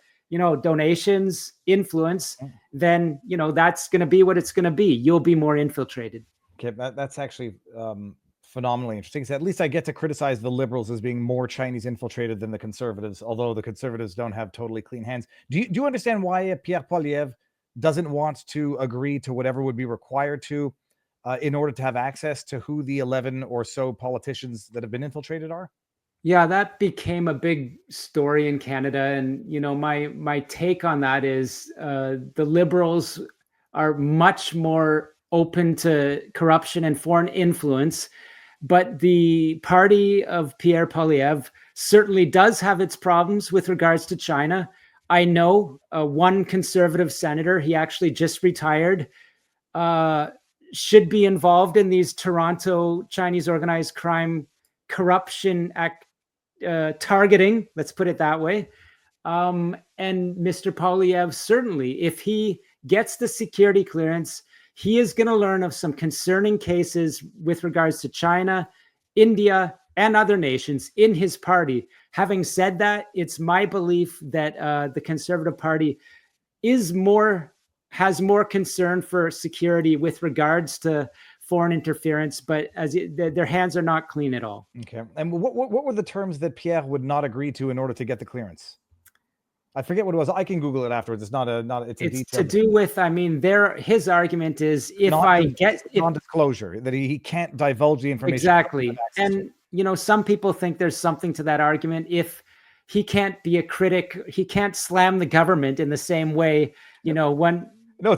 donations, influence, then, that's going to be what it's going to be. You'll be more infiltrated. Okay, that's actually phenomenally interesting. So at least I get to criticize the Liberals as being more Chinese infiltrated than the Conservatives, although the Conservatives don't have totally clean hands. Do you understand why Pierre Poilievre doesn't want to agree to whatever would be required to in order to have access to who the 11 or so politicians that have been infiltrated are? Yeah, that became a big story in Canada. And, my take on that is the Liberals are much more open to corruption and foreign influence. But the party of Pierre Poilievre certainly does have its problems with regards to China. I know one Conservative senator, he actually just retired, should be involved in these Toronto Chinese organized crime corruption targeting, let's put it that way. And Mr. Poilievre, certainly, if he gets the security clearance, he is going to learn of some concerning cases with regards to China, India, and other nations in his party. Having said that, it's my belief that the Conservative Party has more concern for security with regards to foreign interference, but their hands are not clean at all. Okay. And what were the terms that Pierre would not agree to in order to get the clearance? I forget what it was. I can Google it afterwards. It's a detail. To do with, his argument is if I get non-disclosure, that he can't divulge the information. Exactly. some people think there's something to that argument. If he can't be a critic, he can't slam the government in the same way, when No,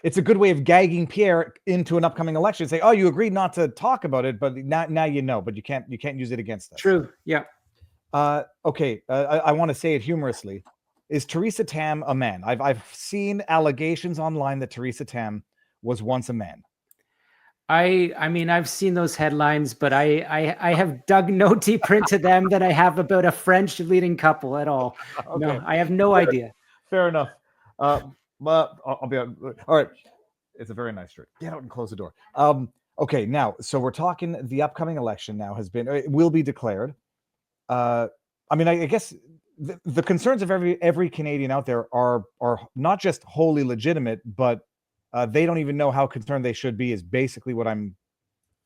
it's a good way of gagging Pierre into an upcoming election. Say, oh, you agreed not to talk about it, but now you know, but you can't use it against us. True. Yeah. Okay. I want to say it humorously. Is Theresa Tam a man? I've seen allegations online that Theresa Tam was once a man. I mean, I've seen those headlines, but I have dug no deeper into them than I have about a French leading couple at all. Okay. No, I have no idea. Fair enough. But I'll be all right. It's a very nice shirt. Get out and close the door. Okay, now, so we're talking the upcoming election now it will be declared. I mean, I guess the concerns of every Canadian out there are not just wholly legitimate, but they don't even know how concerned they should be, is basically what I'm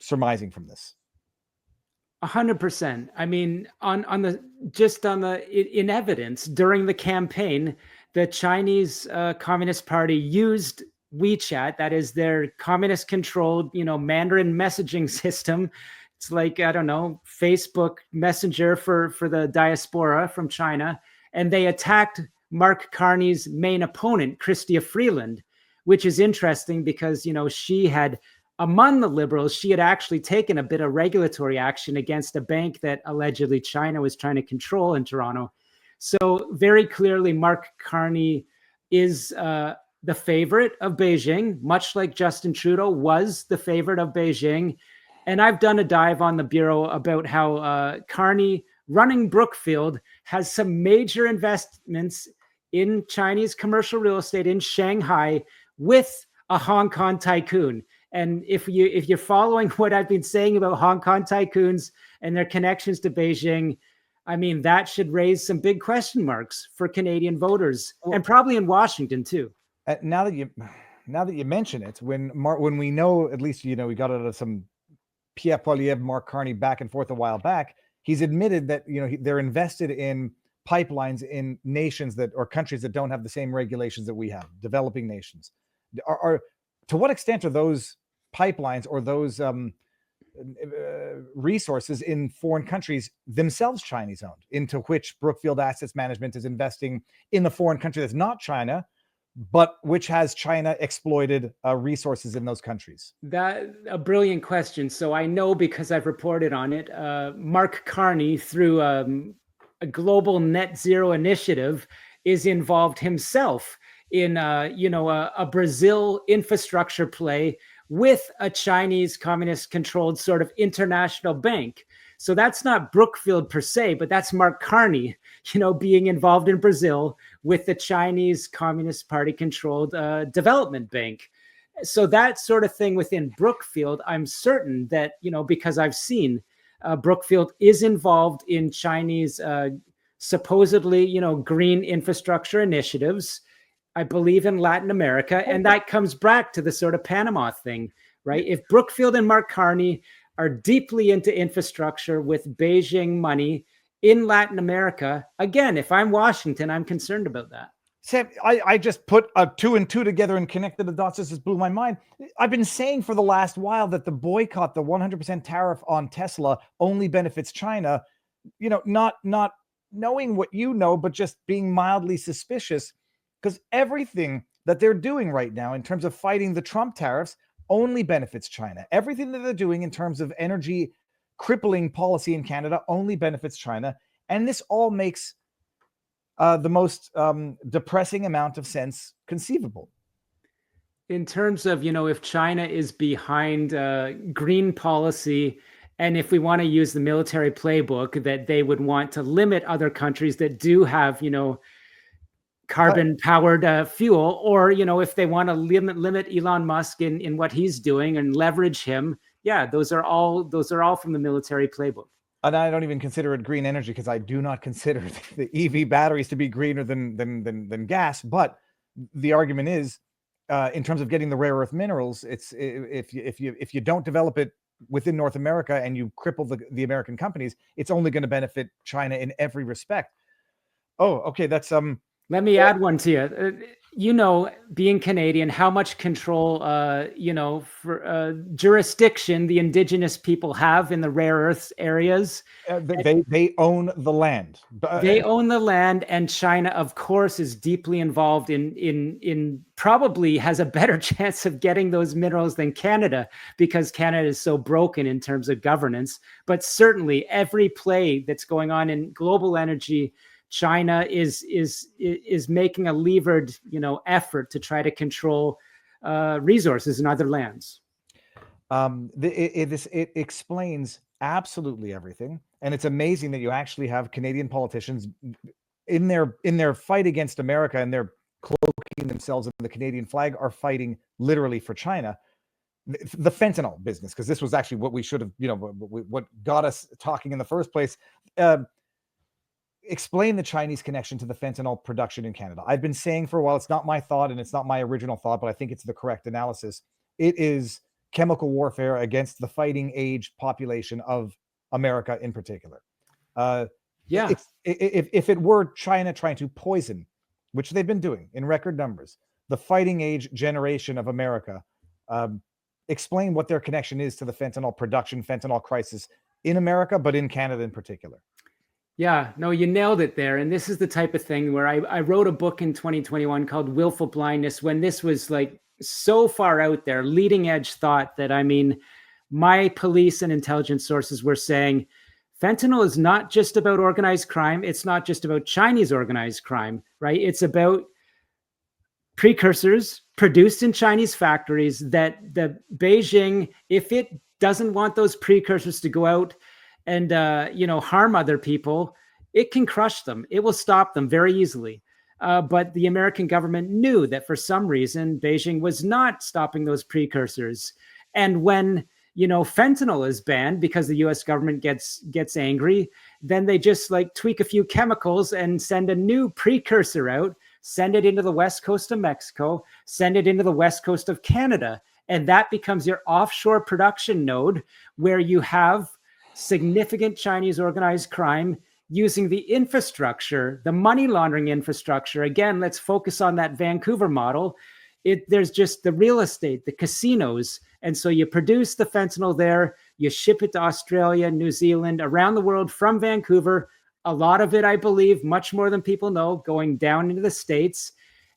surmising from this. 100%. I mean, in evidence during the campaign, the Chinese Communist Party used WeChat, that is their communist-controlled, Mandarin messaging system. It's like, I don't know, Facebook Messenger for the diaspora from China, and they attacked Mark Carney's main opponent, Chrystia Freeland, which is interesting because she had, among the Liberals, she had actually taken a bit of regulatory action against a bank that allegedly China was trying to control in Toronto. So very clearly, Mark Carney is the favorite of Beijing, much like Justin Trudeau was the favorite of Beijing. And I've done a dive on the Bureau about how Carney, running Brookfield, has some major investments in Chinese commercial real estate in Shanghai with a Hong Kong tycoon. And if you're following what I've been saying about Hong Kong tycoons and their connections to Beijing, I mean, that should raise some big question marks for Canadian voters, and probably in Washington too. Now that you mention it, when we know, at least we got out of some Pierre Poilievre, Mark Carney back and forth a while back, he's admitted that they're invested in pipelines in nations or countries that don't have the same regulations that we have, developing nations. To what extent are those pipelines or those resources in foreign countries themselves Chinese owned, into which Brookfield Assets Management is investing in the foreign country that's not China, but which has China exploited resources in those countries? That a brilliant question. So I know because I've reported on it. Mark Carney, through a global net zero initiative, is involved himself in a Brazil infrastructure play with a Chinese communist-controlled sort of international bank. So that's not Brookfield per se, but that's Mark Carney, being involved in Brazil with the Chinese Communist Party-controlled development bank. So that sort of thing within Brookfield, I'm certain that, because I've seen Brookfield is involved in Chinese supposedly, green infrastructure initiatives, I believe, in Latin America. And that comes back to the sort of Panama thing, right? If Brookfield and Mark Carney are deeply into infrastructure with Beijing money in Latin America, again, if I'm Washington, I'm concerned about that. Sam, I just put 2 and 2 together and connected the dots. This just blew my mind. I've been saying for the last while that the boycott, the 100% tariff on Tesla, only benefits China, not knowing what but just being mildly suspicious, because everything that they're doing right now in terms of fighting the Trump tariffs only benefits China. Everything that they're doing in terms of energy crippling policy in Canada only benefits China. And this all makes the most depressing amount of sense conceivable. In terms of, if China is behind green policy, and if we want to use the military playbook, that they would want to limit other countries that do have, carbon-powered fuel, or if they want to limit Elon Musk in what he's doing and leverage him, those are all from the military playbook. And I don't even consider it green energy, because I do not consider the EV batteries to be greener than gas. But the argument is, in terms of getting the rare earth minerals, it's if you don't develop it within North America and you cripple the American companies, it's only going to benefit China in every respect. Oh, okay, that's Let me add one to you. you know, being Canadian, how much control, you know, for jurisdiction the Indigenous people have in the rare earths areas. They own the land. They own the land, and China, of course, is deeply involved in probably has a better chance of getting those minerals than Canada, because Canada is so broken in terms of governance. But certainly, every play that's going on in global energy, China is making a levered, you know, effort to try to control resources in other lands. It explains absolutely everything, and it's amazing that you actually have Canadian politicians in their fight against America, and they're cloaking themselves in the Canadian flag, are fighting literally for China. The fentanyl business, because this was actually what we should have, you know, what got us talking in the first place. Explain the Chinese connection to the fentanyl production in Canada. I've been saying for a while, it's not my thought and it's not my original thought, but I think it's the correct analysis. It is chemical warfare against the fighting age population of America in particular. Yeah. If it were China trying to poison, which they've been doing in record numbers, the fighting age generation of America, explain what their connection is to the fentanyl production, fentanyl crisis in America, but in Canada in particular. Yeah, no, you nailed it there. And this is the type of thing where I wrote a book in 2021 called Willful Blindness, when this was like so far out there, leading edge thought, that, I mean, my police and intelligence sources were saying fentanyl is not just about organized crime. It's not just about Chinese organized crime, right? It's about precursors produced in Chinese factories that the Beijing, if it doesn't want those precursors to go out and you know, harm other people, it can crush them. It will stop them very easily. But the American government knew that for some reason Beijing was not stopping those precursors. And when, you know, fentanyl is banned because the U.S. government gets angry, then they just like tweak a few chemicals and send a new precursor out, send it into the west coast of Mexico, send it into the west coast of Canada, and that becomes your offshore production node, where you have significant Chinese organized crime using the infrastructure, the money laundering infrastructure. Again, let's focus on that Vancouver model. There's just the real estate, the casinos. And so you produce the fentanyl there, you ship it to Australia, New Zealand, around the world from Vancouver. A lot of it, I believe, much more than people know, going down into the States.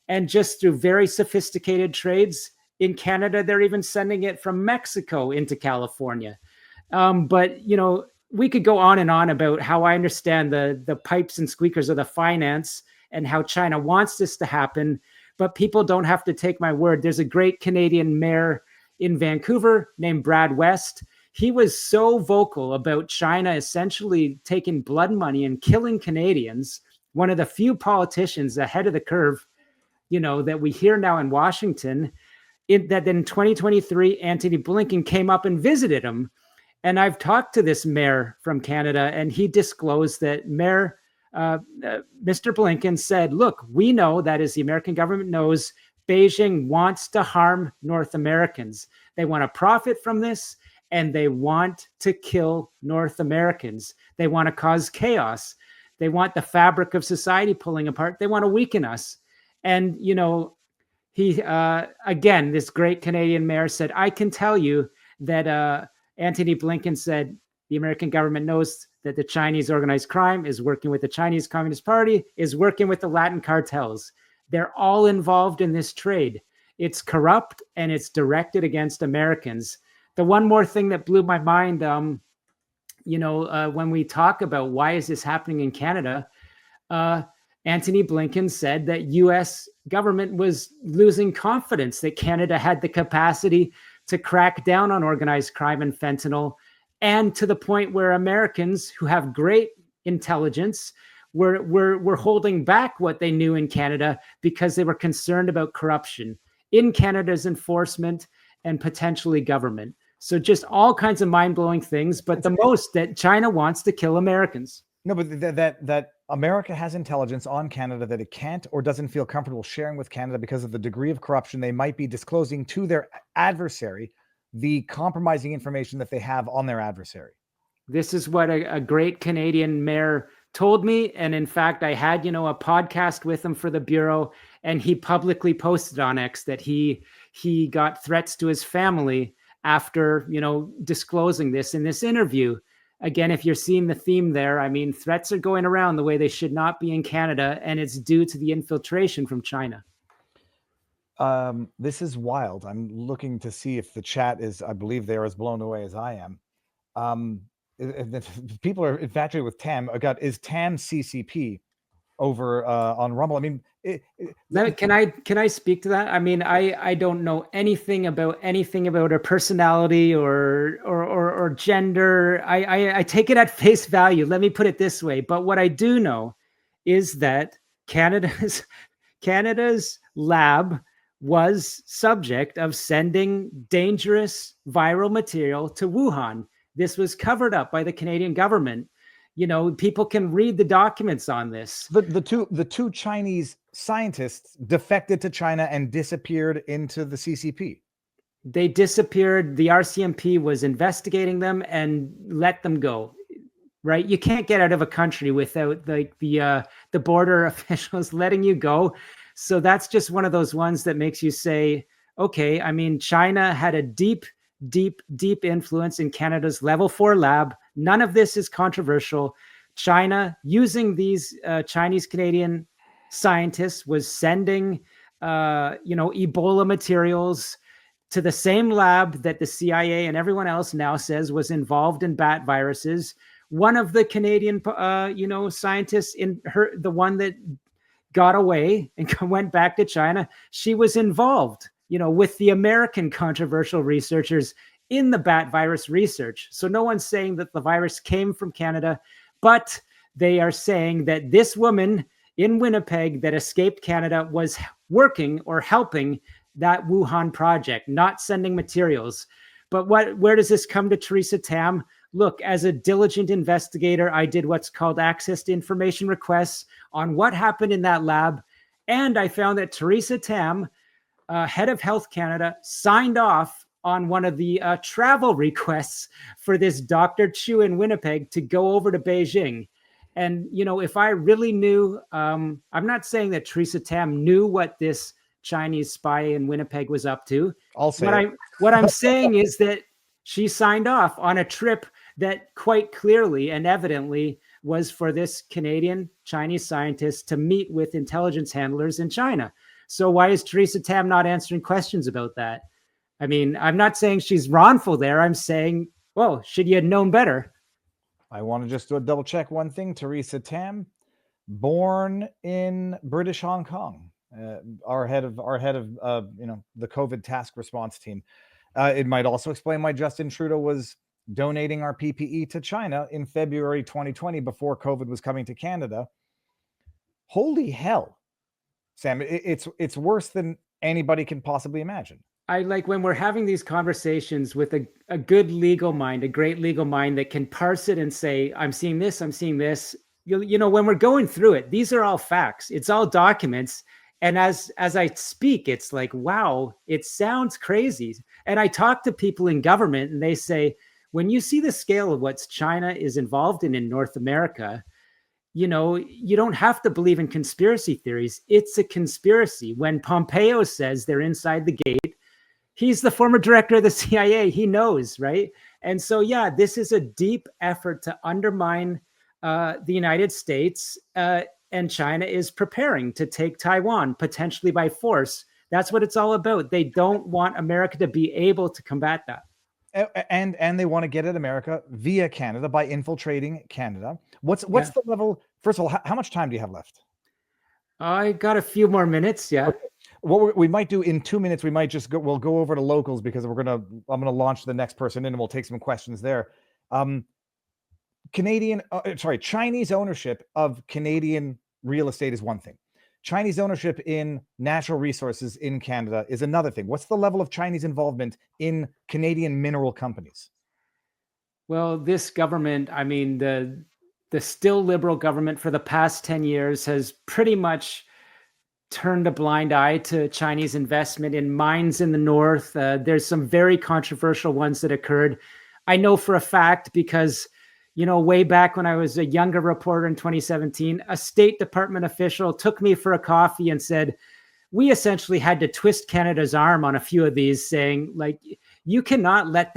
And just through very sophisticated trades in Canada, they're even sending it from Mexico into California. But, you know, we could go on and on about how I understand the pipes and squeakers of the finance and how China wants this to happen. But people don't have to take my word. There's a great Canadian mayor in Vancouver named Brad West. He was so vocal about China essentially taking blood money and killing Canadians. One of the few politicians ahead of the curve, you know, that we hear now in Washington, that in 2023, Antony Blinken came up and visited him. And I've talked to this mayor from Canada, and he disclosed that Mr. Blinken said, look, we know, that is, the American government knows, Beijing wants to harm North Americans. They want to profit from this, and they want to kill North Americans. They want to cause chaos. They want the fabric of society pulling apart. They want to weaken us. And, you know, he, again, this great Canadian mayor said, I can tell you that Antony Blinken said the American government knows that the Chinese organized crime is working with the Chinese Communist Party, is working with the Latin cartels. They're all involved in this trade. It's corrupt and it's directed against Americans. The one more thing that blew my mind, you know, when we talk about why is this happening in Canada, Antony Blinken said that U.S. government was losing confidence that Canada had the capacity to crack down on organized crime and fentanyl, and to the point where Americans who have great intelligence were holding back what they knew in Canada because they were concerned about corruption in Canada's enforcement and potentially government. So just all kinds of mind-blowing things, but the most that China wants to kill Americans. No, but that America has intelligence on Canada that it can't or doesn't feel comfortable sharing with Canada because of the degree of corruption they might be disclosing to their adversary, the compromising information that they have on their adversary. This is what a great Canadian mayor told me. And in fact, I had, you know, a podcast with him for the Bureau, and he publicly posted on X that he got threats to his family after, disclosing this in this interview. Again, if you're seeing the theme there, I mean, threats are going around the way they should not be in Canada, and it's due to the infiltration from China. This is wild. I'm looking to see if the chat is, I believe they're as blown away as I am. If people are infatuated with Tam. Is Tam CCP over on Rumble? I mean, can I speak to that? I mean, I don't know anything about her personality or gender. I take it at face value. Let me put it this way. But what I do know is that Canada's lab was subject of sending dangerous viral material to Wuhan. This was covered up by the Canadian government. People can read the documents on this. The two Chinese scientists defected to China and disappeared into the CCP. They disappeared. The RCMP was investigating them and let them go. Right? You can't get out of a country without the border officials letting you go. So that's just one of those ones that makes you say, okay, I mean, China had a deep influence in Canada's level 4 lab. None of this is controversial. China, using these Chinese Canadian scientists, was sending Ebola materials to the same lab that the CIA and everyone else now says was involved in bat viruses. One of the Canadian scientists, the one that got away and went back to China, she was involved with the American controversial researchers in the bat virus research. So no one's saying that the virus came from Canada, but they are saying that this woman in Winnipeg that escaped Canada was working or helping that Wuhan project, not sending materials. But where does this come to Theresa Tam? Look, as a diligent investigator, I did what's called access to information requests on what happened in that lab. And I found that Theresa Tam, head of Health Canada, signed off on one of the travel requests for this Dr. Chu in Winnipeg to go over to Beijing. And, if I really knew, I'm not saying that Theresa Tam knew what this Chinese spy in Winnipeg was up to. I'll say what I'm saying is that she signed off on a trip that quite clearly and evidently was for this Canadian Chinese scientist to meet with intelligence handlers in China. So why is Theresa Tam not answering questions about that? I mean, I'm not saying she's wrongful there. I'm saying, well, should you have known better? I want to just do a double check one thing. Theresa Tam, born in British Hong Kong, our head of the COVID task response team. It might also explain why Justin Trudeau was donating our PPE to China in February 2020 before COVID was coming to Canada. Holy hell, Sam, it's worse than anybody can possibly imagine. I like when we're having these conversations with a good legal mind, a great legal mind that can parse it and say, I'm seeing this. When we're going through it, these are all facts. It's all documents. And as I speak, it's like, wow, it sounds crazy. And I talk to people in government and they say, when you see the scale of what China is involved in North America, you don't have to believe in conspiracy theories. It's a conspiracy. When Pompeo says they're inside the gate, he's the former director of the CIA. He knows, right? And so, yeah, this is a deep effort to undermine the United States, and China is preparing to take Taiwan, potentially by force. That's what it's all about. They don't want America to be able to combat that. And they want to get at America via Canada by infiltrating Canada. What's the level? First of all, how much time do you have left? I got a few more minutes. Yeah. Okay. What we might do in 2 minutes, we'll go over to locals because I'm gonna launch the next person in and we'll take some questions there. Chinese ownership of Canadian real estate is one thing. Chinese ownership in natural resources in Canada is another thing. What's the level of Chinese involvement in Canadian mineral companies? Well, this government, I mean, the still liberal government for the past 10 years has pretty much turned a blind eye to Chinese investment in mines in the north. There's some very controversial ones that occurred. I know for a fact because way back when I was a younger reporter in 2017, a State Department official took me for a coffee and said, we essentially had to twist Canada's arm on a few of these, saying like, you cannot let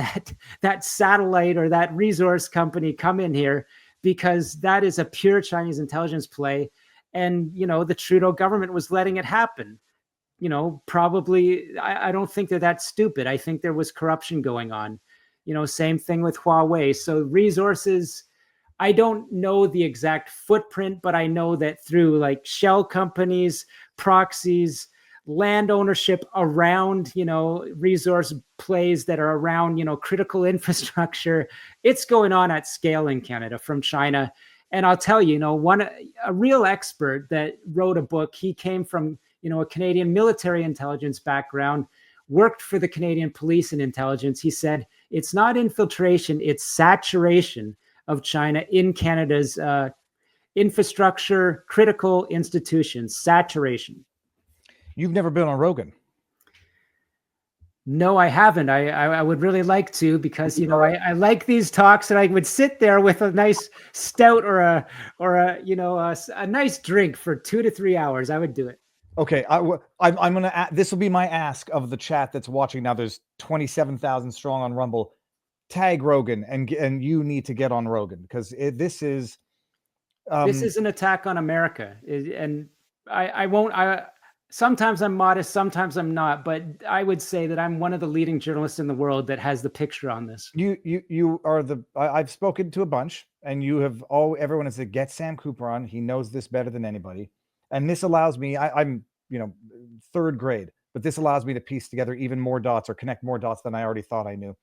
that satellite or that resource company come in here, because that is a pure Chinese intelligence play. And, the Trudeau government was letting it happen. Probably, I don't think they're that stupid. I think there was corruption going on. Same thing with Huawei. So resources, I don't know the exact footprint, but I know that through like shell companies, proxies, land ownership around, resource plays that are around, critical infrastructure, it's going on at scale in Canada from China. And I'll tell you, a real expert that wrote a book, he came from, a Canadian military intelligence background, worked for the Canadian police and intelligence. He said, it's not infiltration, it's saturation of China in Canada's infrastructure, critical institutions, saturation. You've never been on Rogan? No, I haven't. I would really like to, because I like these talks, and I would sit there with a nice stout or a nice drink for 2 to 3 hours. I would do it. Okay, I'm gonna. This will be my ask of the chat that's watching now. There's 27,000 strong on Rumble. Tag Rogan, and you need to get on Rogan, because this is an attack on America, and I won't. Sometimes I'm modest, sometimes I'm not, but I would say that I'm one of the leading journalists in the world that has the picture on this. You are I've spoken to a bunch, and everyone has said, get Sam Cooper on. He knows this better than anybody. And this allows me, I'm, third grade, but this allows me to piece together even more dots, or connect more dots than I already thought I knew.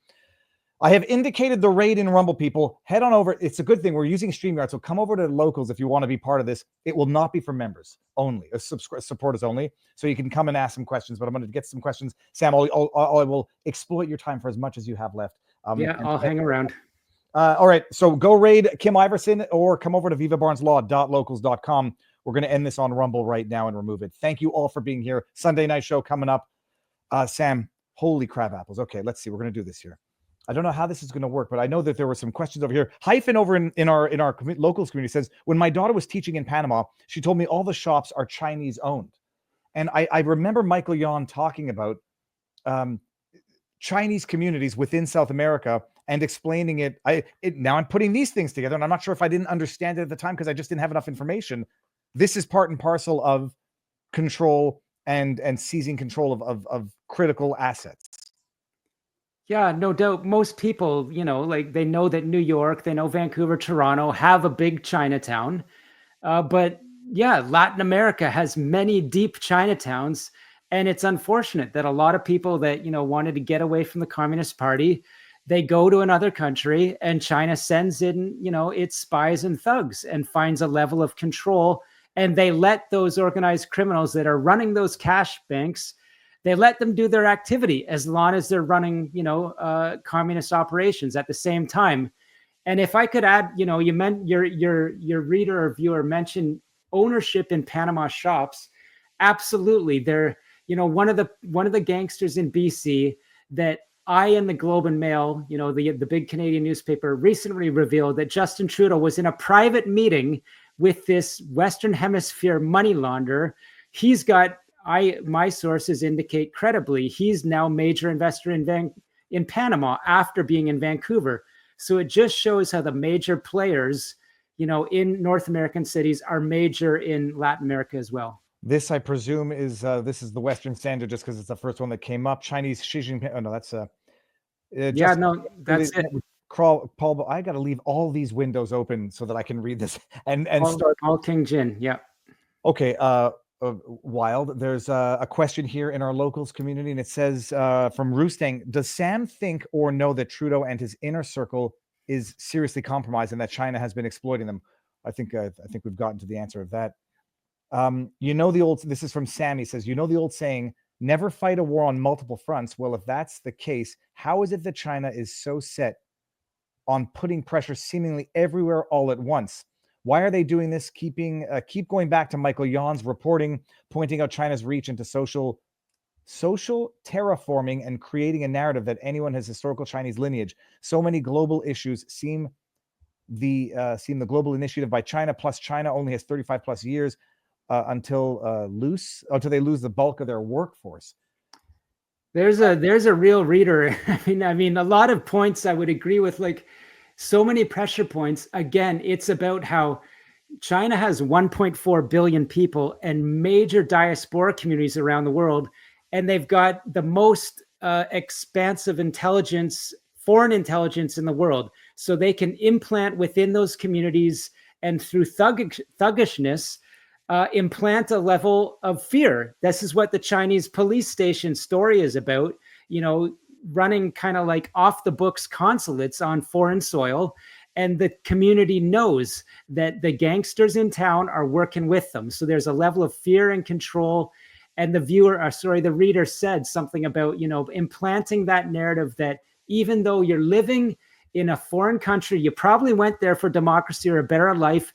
I have indicated the raid in Rumble, people. Head on over. It's a good thing we're using StreamYard, so come over to Locals if you want to be part of this. It will not be for members only, supporters only, so you can come and ask some questions. But I'm going to get some questions. Sam, I will exploit your time for as much as you have left. I'll hang around. All right, so go raid Kim Iverson, or come over to vivabarneslaw.locals.com. We're going to end this on Rumble right now and remove it. Thank you all for being here. Sunday night show coming up. Sam, holy crab apples. Okay, let's see. We're going to do this here. I don't know how this is going to work, but I know that there were some questions over here. Hyphen over in our locals community says, when my daughter was teaching in Panama, she told me all the shops are Chinese owned. And I remember Michael Yon talking about Chinese communities within South America and explaining it. Now I'm putting these things together, and I'm not sure if I didn't understand it at the time because I just didn't have enough information. This is part and parcel of control and seizing control of critical assets. Yeah, no doubt. Most people, like they know that New York, they know Vancouver, Toronto have a big Chinatown. But yeah, Latin America has many deep Chinatowns. And it's unfortunate that a lot of people that, wanted to get away from the Communist Party, they go to another country, and China sends in, its spies and thugs, and finds a level of control. And they let those organized criminals that are running those cash banks, they let them do their activity as long as they're running, communist operations at the same time. And if I could add, you meant your reader or viewer mentioned ownership in Panama shops. Absolutely, they're one of the gangsters in BC that I and the Globe and Mail, the big Canadian newspaper, recently revealed that Justin Trudeau was in a private meeting with this Western Hemisphere money launderer. He's got, my sources indicate credibly, he's now major investor in Panama after being in Vancouver. So it just shows how the major players, in North American cities are major in Latin America as well. This, I presume, is this is the Western Standard, just because it's the first one that came up. Chinese Xi Jinping. Oh no, that's yeah, no, that's it. Paul, I got to leave all these windows open so that I can read this and start. Paul King Jin, yeah. Okay, Wild. There's a question here in our locals community, and it says from Roostang: does Sam think or know that Trudeau and his inner circle is seriously compromised, and that China has been exploiting them? I think we've gotten to the answer of that. This is from Sam. He says, the old saying, never fight a war on multiple fronts. Well, if that's the case, how is it that China is so set on putting pressure seemingly everywhere all at once? Why are they doing this? Keep going back to Michael Yon's reporting, pointing out China's reach into social terraforming and creating a narrative that anyone has historical Chinese lineage. So many global issues seem the global initiative by China, plus China only has 35 plus years until they lose the bulk of their workforce. There's a real reader. I mean, a lot of points I would agree with, like so many pressure points. Again, it's about how China has 1.4 billion people and major diaspora communities around the world. And they've got the most expansive intelligence, foreign intelligence in the world. So they can implant within those communities and through thuggishness, implant a level of fear. This is what the Chinese police station story is about, running kind of like off the books consulates on foreign soil. And the community knows that the gangsters in town are working with them. So there's a level of fear and control. And the reader said something about, implanting that narrative that even though you're living in a foreign country, you probably went there for democracy or a better life.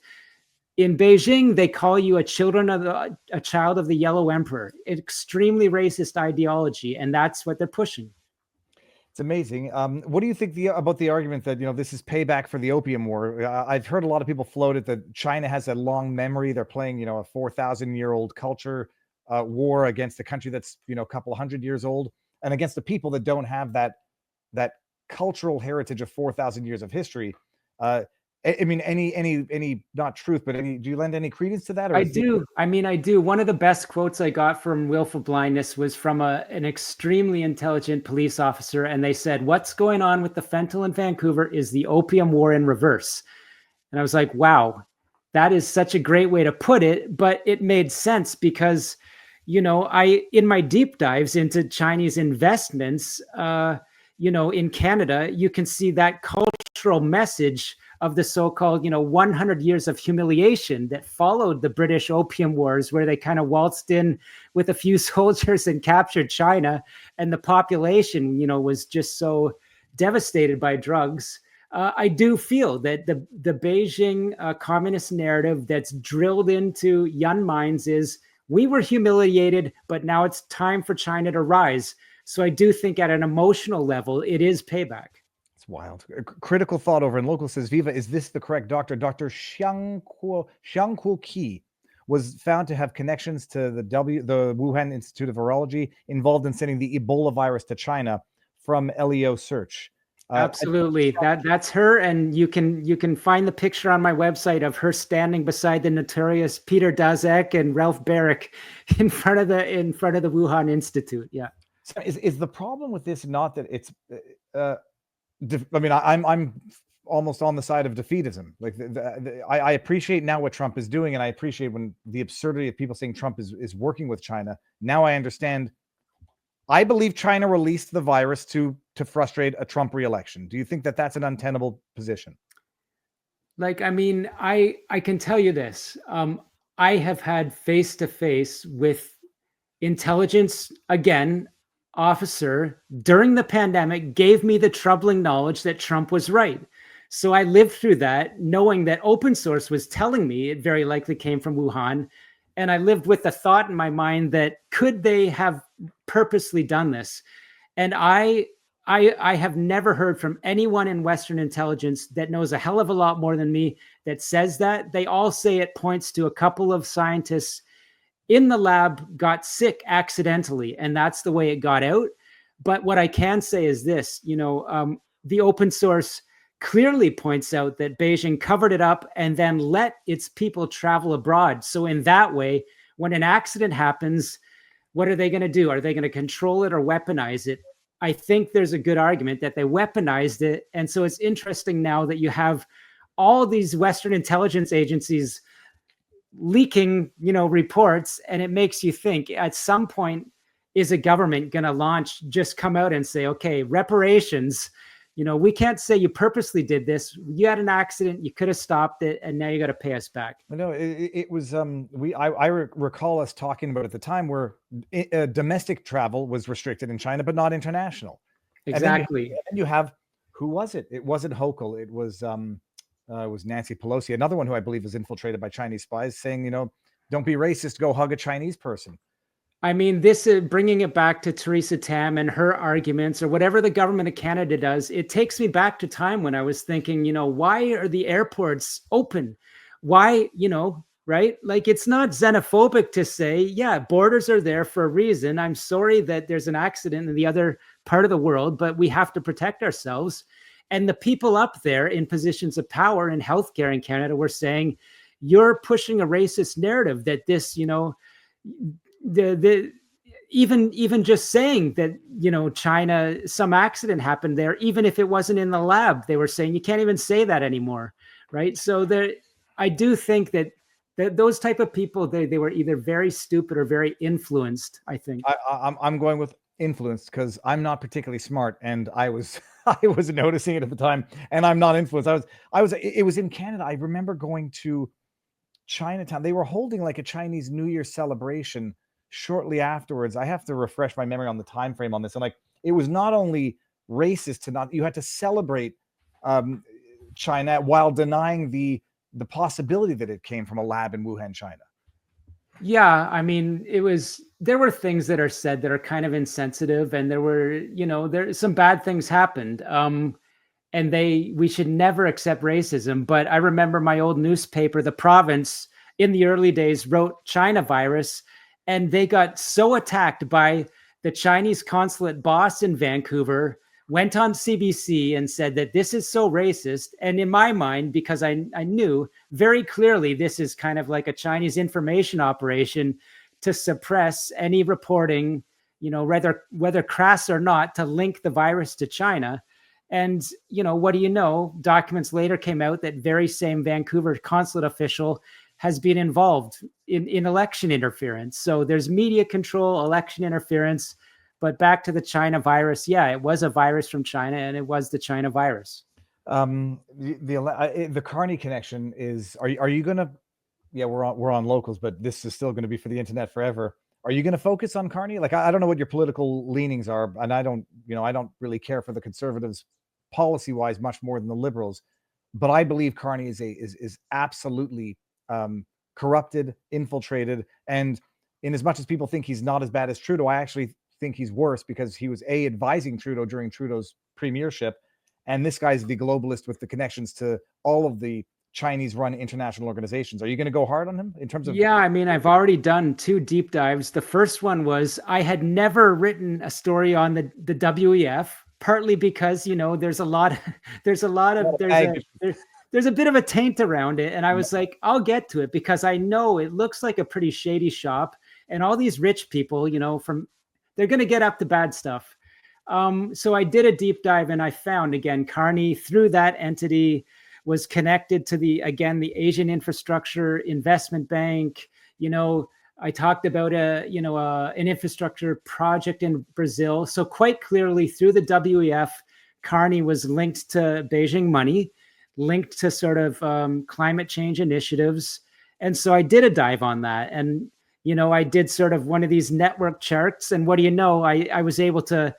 In Beijing, they call you a child of the Yellow Emperor. Extremely racist ideology, and that's what they're pushing. It's amazing. What do you think about the argument that this is payback for the Opium War? I've heard a lot of people float it that China has a long memory. They're playing a 4,000-year-old culture war against a country that's a couple hundred years old, and against the people that don't have that cultural heritage of 4,000 years of history. I mean, any not truth, but do you lend any credence to that? Or I do. I do. One of the best quotes I got from Willful Blindness was from an extremely intelligent police officer. And they said, what's going on with the fentanyl in Vancouver is the opium war in reverse. And I was like, wow, that is such a great way to put it. But it made sense because, in my deep dives into Chinese investments, in Canada, you can see that cultural message of the so-called, 100 years of humiliation that followed the British Opium Wars, where they kind of waltzed in with a few soldiers and captured China. And the population, was just so devastated by drugs. I do feel that the Beijing communist narrative that's drilled into young minds is we were humiliated, but now it's time for China to rise. So I do think at an emotional level, it is payback. It's wild. Critical thought over in local says, Viva, is this the correct doctor? Dr. Xiangku Qi was found to have connections to the Wuhan Institute of Virology involved in sending the Ebola virus to China from LEO search. Absolutely. That's her. And you can find the picture on my website of her standing beside the notorious Peter Daszak and Ralph Barrick in front of the Wuhan Institute. Yeah. So is the problem with this not that it's I'm almost on the side of defeatism. Like I appreciate now what Trump is doing, and I appreciate when the absurdity of people saying Trump is working with China. Now I understand. I believe China released the virus to frustrate a Trump re-election. Do you think that that's an untenable position? I can tell you this. I have had face-to-face with intelligence, again, officer during the pandemic, gave me the troubling knowledge that Trump was right. So I lived through that knowing that open source was telling me it very likely came from Wuhan. And I lived with the thought in my mind that could they have purposely done this? And I have never heard from anyone in Western intelligence that knows a hell of a lot more than me that says that. They all say it points to a couple of scientists in the lab got sick accidentally, and that's the way it got out. But what I can say is this, the open source clearly points out that Beijing covered it up and then let its people travel abroad. So in that way, when an accident happens, what are they going to do? Are they going to control it or weaponize it? I think there's a good argument that they weaponized it. And so it's interesting now that you have all these Western intelligence agencies leaking, reports, and it makes you think at some point, is a government going to just come out and say, okay, reparations, we can't say you purposely did this. You had an accident, you could have stopped it, and now you got to pay us back. No, it was, I recall us talking about at the time where domestic travel was restricted in China, but not international. Exactly. And you have, who was it? It wasn't Hochul. It was Nancy Pelosi, another one who I believe was infiltrated by Chinese spies, saying, don't be racist, go hug a Chinese person. I mean, this is bringing it back to Theresa Tam and her arguments, or whatever the government of Canada does. It takes me back to time when I was thinking, why are the airports open? Why, right? Like, it's not xenophobic to say, yeah, borders are there for a reason. I'm sorry that there's an accident in the other part of the world, but we have to protect ourselves. And the people up there in positions of power in healthcare in Canada were saying, you're pushing a racist narrative that this, the even just saying that, China, some accident happened there, even if it wasn't in the lab, they were saying you can't even say that anymore, right? So there, I do think that those type of people, they were either very stupid or very influenced, I think. I'm going with influenced because I'm not particularly smart, and I was I was noticing it at the time, and I'm not influenced. It was in Canada. I remember going to Chinatown. They were holding like a Chinese New Year celebration shortly afterwards. I have to refresh my memory on the time frame on this. And like, it was not only racist to not, you had to celebrate China while denying the possibility that it came from a lab in Wuhan, China. Yeah, I mean, there were things that are said that are kind of insensitive, and there were, there some bad things happened. And we should never accept racism. But I remember my old newspaper, The Province, in the early days wrote China virus, and they got so attacked by the Chinese consulate boss in Vancouver, went on CBC and said that this is so racist. And in my mind, because I knew very clearly this is kind of like a Chinese information operation to suppress any reporting, whether crass or not, to link the virus to China. And, what do you know? Documents later came out that very same Vancouver consulate official has been involved in election interference. So there's media control, election interference. But back to the China virus. Yeah, it was a virus from China, and it was the China virus. The Carney connection is, are you going to, yeah, we're on locals, but this is still going to be for the internet forever. Are you going to focus on Carney? Like, I don't know what your political leanings are, and I don't really care for the conservatives policy wise much more than the liberals, but I believe Carney is absolutely corrupted, infiltrated, and in as much as people think he's not as bad as Trudeau, I actually think he's worse because he was advising Trudeau during Trudeau's premiership, and this guy's the globalist with the connections to all of the Chinese-run international organizations. Are you going to go hard on him in terms of? Yeah, I mean, I've already done 2 deep dives. The first one was I had never written a story on the WEF, partly because there's a bit of a taint around it, and I was like, I'll get to it because I know it looks like a pretty shady shop, and all these rich people, they're going to get up to bad stuff. So I did a deep dive, and I found again Carney through that entity was connected to the Asian Infrastructure Investment Bank. I talked about an infrastructure project in Brazil. So quite clearly through the WEF, Carney was linked to Beijing money, linked to sort of climate change initiatives. And so I did a dive on that. And, I did sort of one of these network charts. And what do you know? I was able to,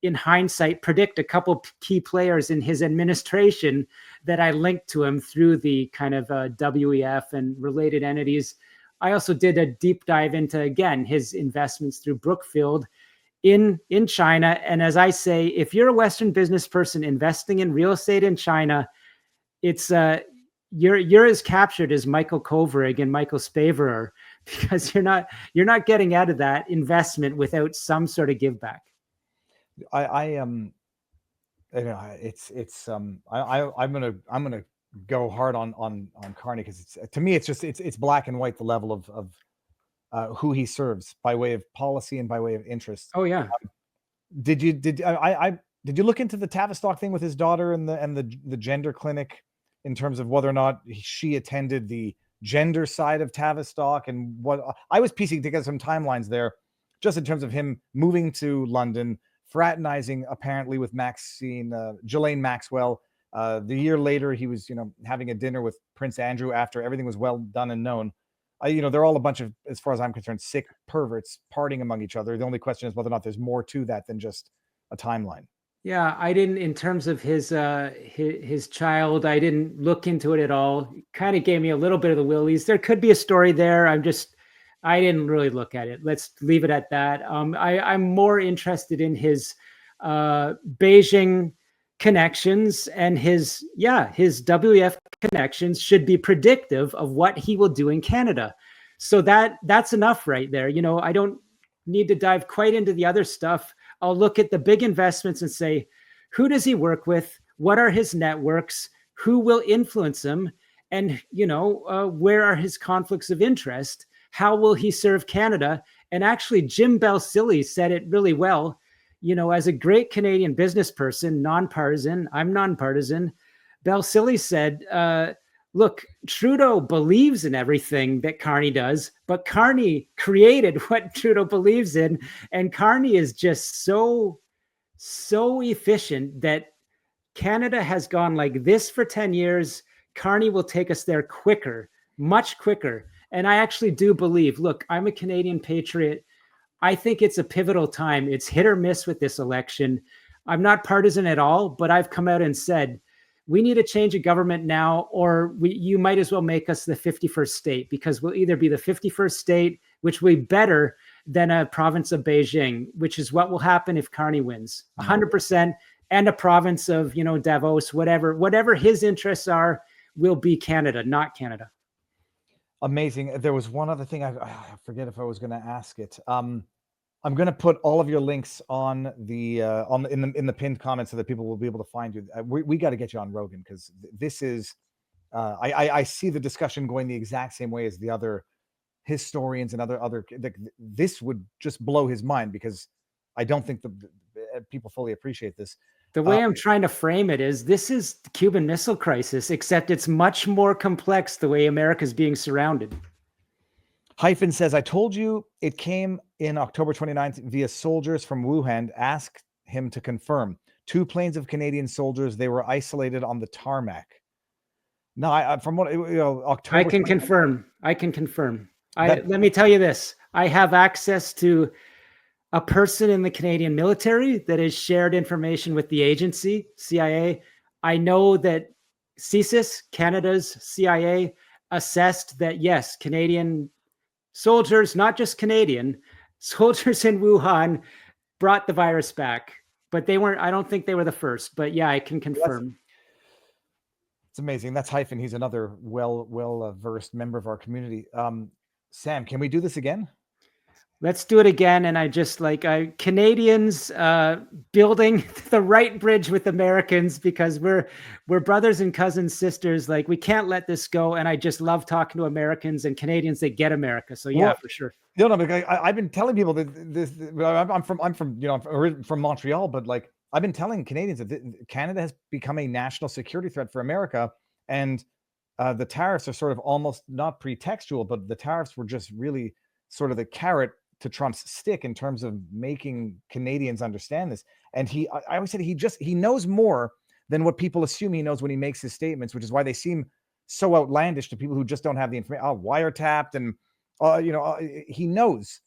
in hindsight, predict a couple key players in his administration that I linked to him through the kind of WEF and related entities. I also did a deep dive into, again, his investments through Brookfield in China. And as I say, if you're a Western business person investing in real estate in China, it's you're as captured as Michael Kovrig and Michael Spavor are, because you're not getting out of that investment without some sort of give back. I'm gonna go hard on Carney because to me it's black and white, the level of who he serves by way of policy and by way of interest. Oh yeah. Did you look into the Tavistock thing with his daughter and the gender clinic in terms of whether or not she attended the gender side of Tavistock, and what I was piecing together some timelines there, just in terms of him moving to London, fraternizing apparently with Ghislaine Maxwell. The year later, he was, having a dinner with Prince Andrew after everything was well done and known. They're all a bunch of, as far as I'm concerned, sick perverts partying among each other. The only question is whether or not there's more to that than just a timeline. Yeah, I didn't, in terms of his child, I didn't look into it at all. Kind of gave me a little bit of the willies. There could be a story there. I didn't really look at it. Let's leave it at that. I'm more interested in his Beijing connections and his WEF connections should be predictive of what he will do in Canada. So that's enough right there. You know, I don't need to dive quite into the other stuff. I'll look at the big investments and say, who does he work with? What are his networks? Who will influence him? And, you know, where are his conflicts of interest? How will he serve Canada? And actually, Jim Balsillie said it really well. You know, as a great Canadian business person, nonpartisan, I'm nonpartisan, Balsillie said, look, Trudeau believes in everything that Carney does, but Carney created what Trudeau believes in. And Carney is just so efficient that Canada has gone like this for 10 years. Carney will take us there quicker, much quicker. And I actually do believe, look, I'm a Canadian patriot. I think it's a pivotal time. It's hit or miss with this election. I'm not partisan at all, but I've come out and said, we need a change of government now, or you might as well make us the 51st state, because we'll either be the 51st state, which will be better than a province of Beijing, which is what will happen if Carney wins 100%, and a province of, you know, Davos, whatever his interests are, will be Canada, not Canada. Amazing. There was one other thing. I forget if I was going to ask it. I'm going to put all of your links on the in the pinned comments so that people will be able to find you. We got to get you on Rogan, because this is I see the discussion going the exact same way as the other historians and other this would just blow his mind, because I don't think the people fully appreciate this. The way I'm trying to frame it is, this is the Cuban Missile Crisis, except it's much more complex the way America's being surrounded. Hyphen says, I told you it came in October 29th via soldiers from Wuhan. Ask him to confirm. 2 planes of Canadian soldiers. They were isolated on the tarmac. No, from what, October. I can confirm. Let me tell you this. I have access to a person in the Canadian military that has shared information with the agency, CIA. I know that CSIS, Canada's CIA, assessed that, yes, Canadian soldiers, not just Canadian, soldiers in Wuhan brought the virus back. But they weren't, I don't think they were the first. But yeah, I can confirm. It's amazing. That's Hyphen. He's another well-versed member of our community. Sam, can we do this again? Let's do it again. And I just Canadians building the right bridge with Americans, because we're brothers and cousins, sisters. Like, we can't let this go. And I just love talking to Americans and Canadians that get America. So yeah, for sure. No, because I've been telling people that this. I'm from Montreal, but like, I've been telling Canadians that Canada has become a national security threat for America, and the tariffs are sort of almost not pretextual, but the tariffs were just really sort of the carrot to Trump's stick in terms of making Canadians understand this. And I always said he knows more than what people assume he knows when he makes his statements, which is why they seem so outlandish to people who just don't have the information. Wiretapped, and he knows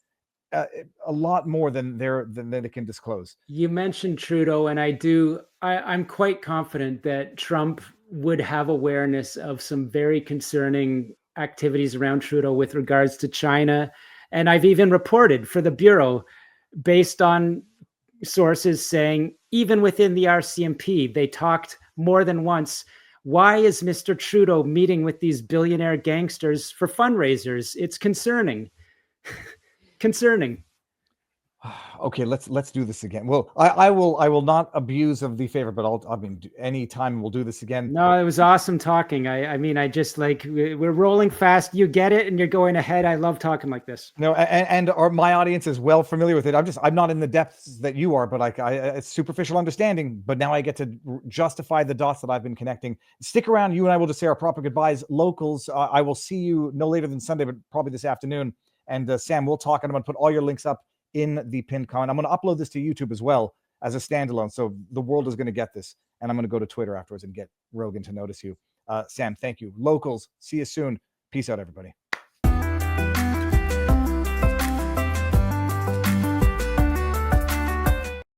a lot more than they can disclose. You mentioned Trudeau, and I'm quite confident that Trump would have awareness of some very concerning activities around Trudeau with regards to China. And I've even reported for the Bureau, based on sources saying, even within the RCMP, they talked more than once. Why is Mr. Trudeau meeting with these billionaire gangsters for fundraisers? It's concerning. Concerning. Okay, let's do this again. Well, I will not abuse of the favor, but any time we'll do this again. No, it was awesome talking. I just we're rolling fast. You get it, and you're going ahead. I love talking like this. No, and my audience is well familiar with it. I'm not in the depths that you are, but it's superficial understanding. But now I get to justify the dots that I've been connecting. Stick around. You and I will just say our proper goodbyes. Locals, I will see you no later than Sunday, but probably this afternoon. And Sam, we'll talk, and I'm going to put all your links up in the pinned comment. I'm going to upload this to YouTube as well as a standalone, so the world is going to get this. And I'm going to go to Twitter afterwards and get Rogan to notice you. Sam, thank you. Locals, see you soon. Peace out, everybody.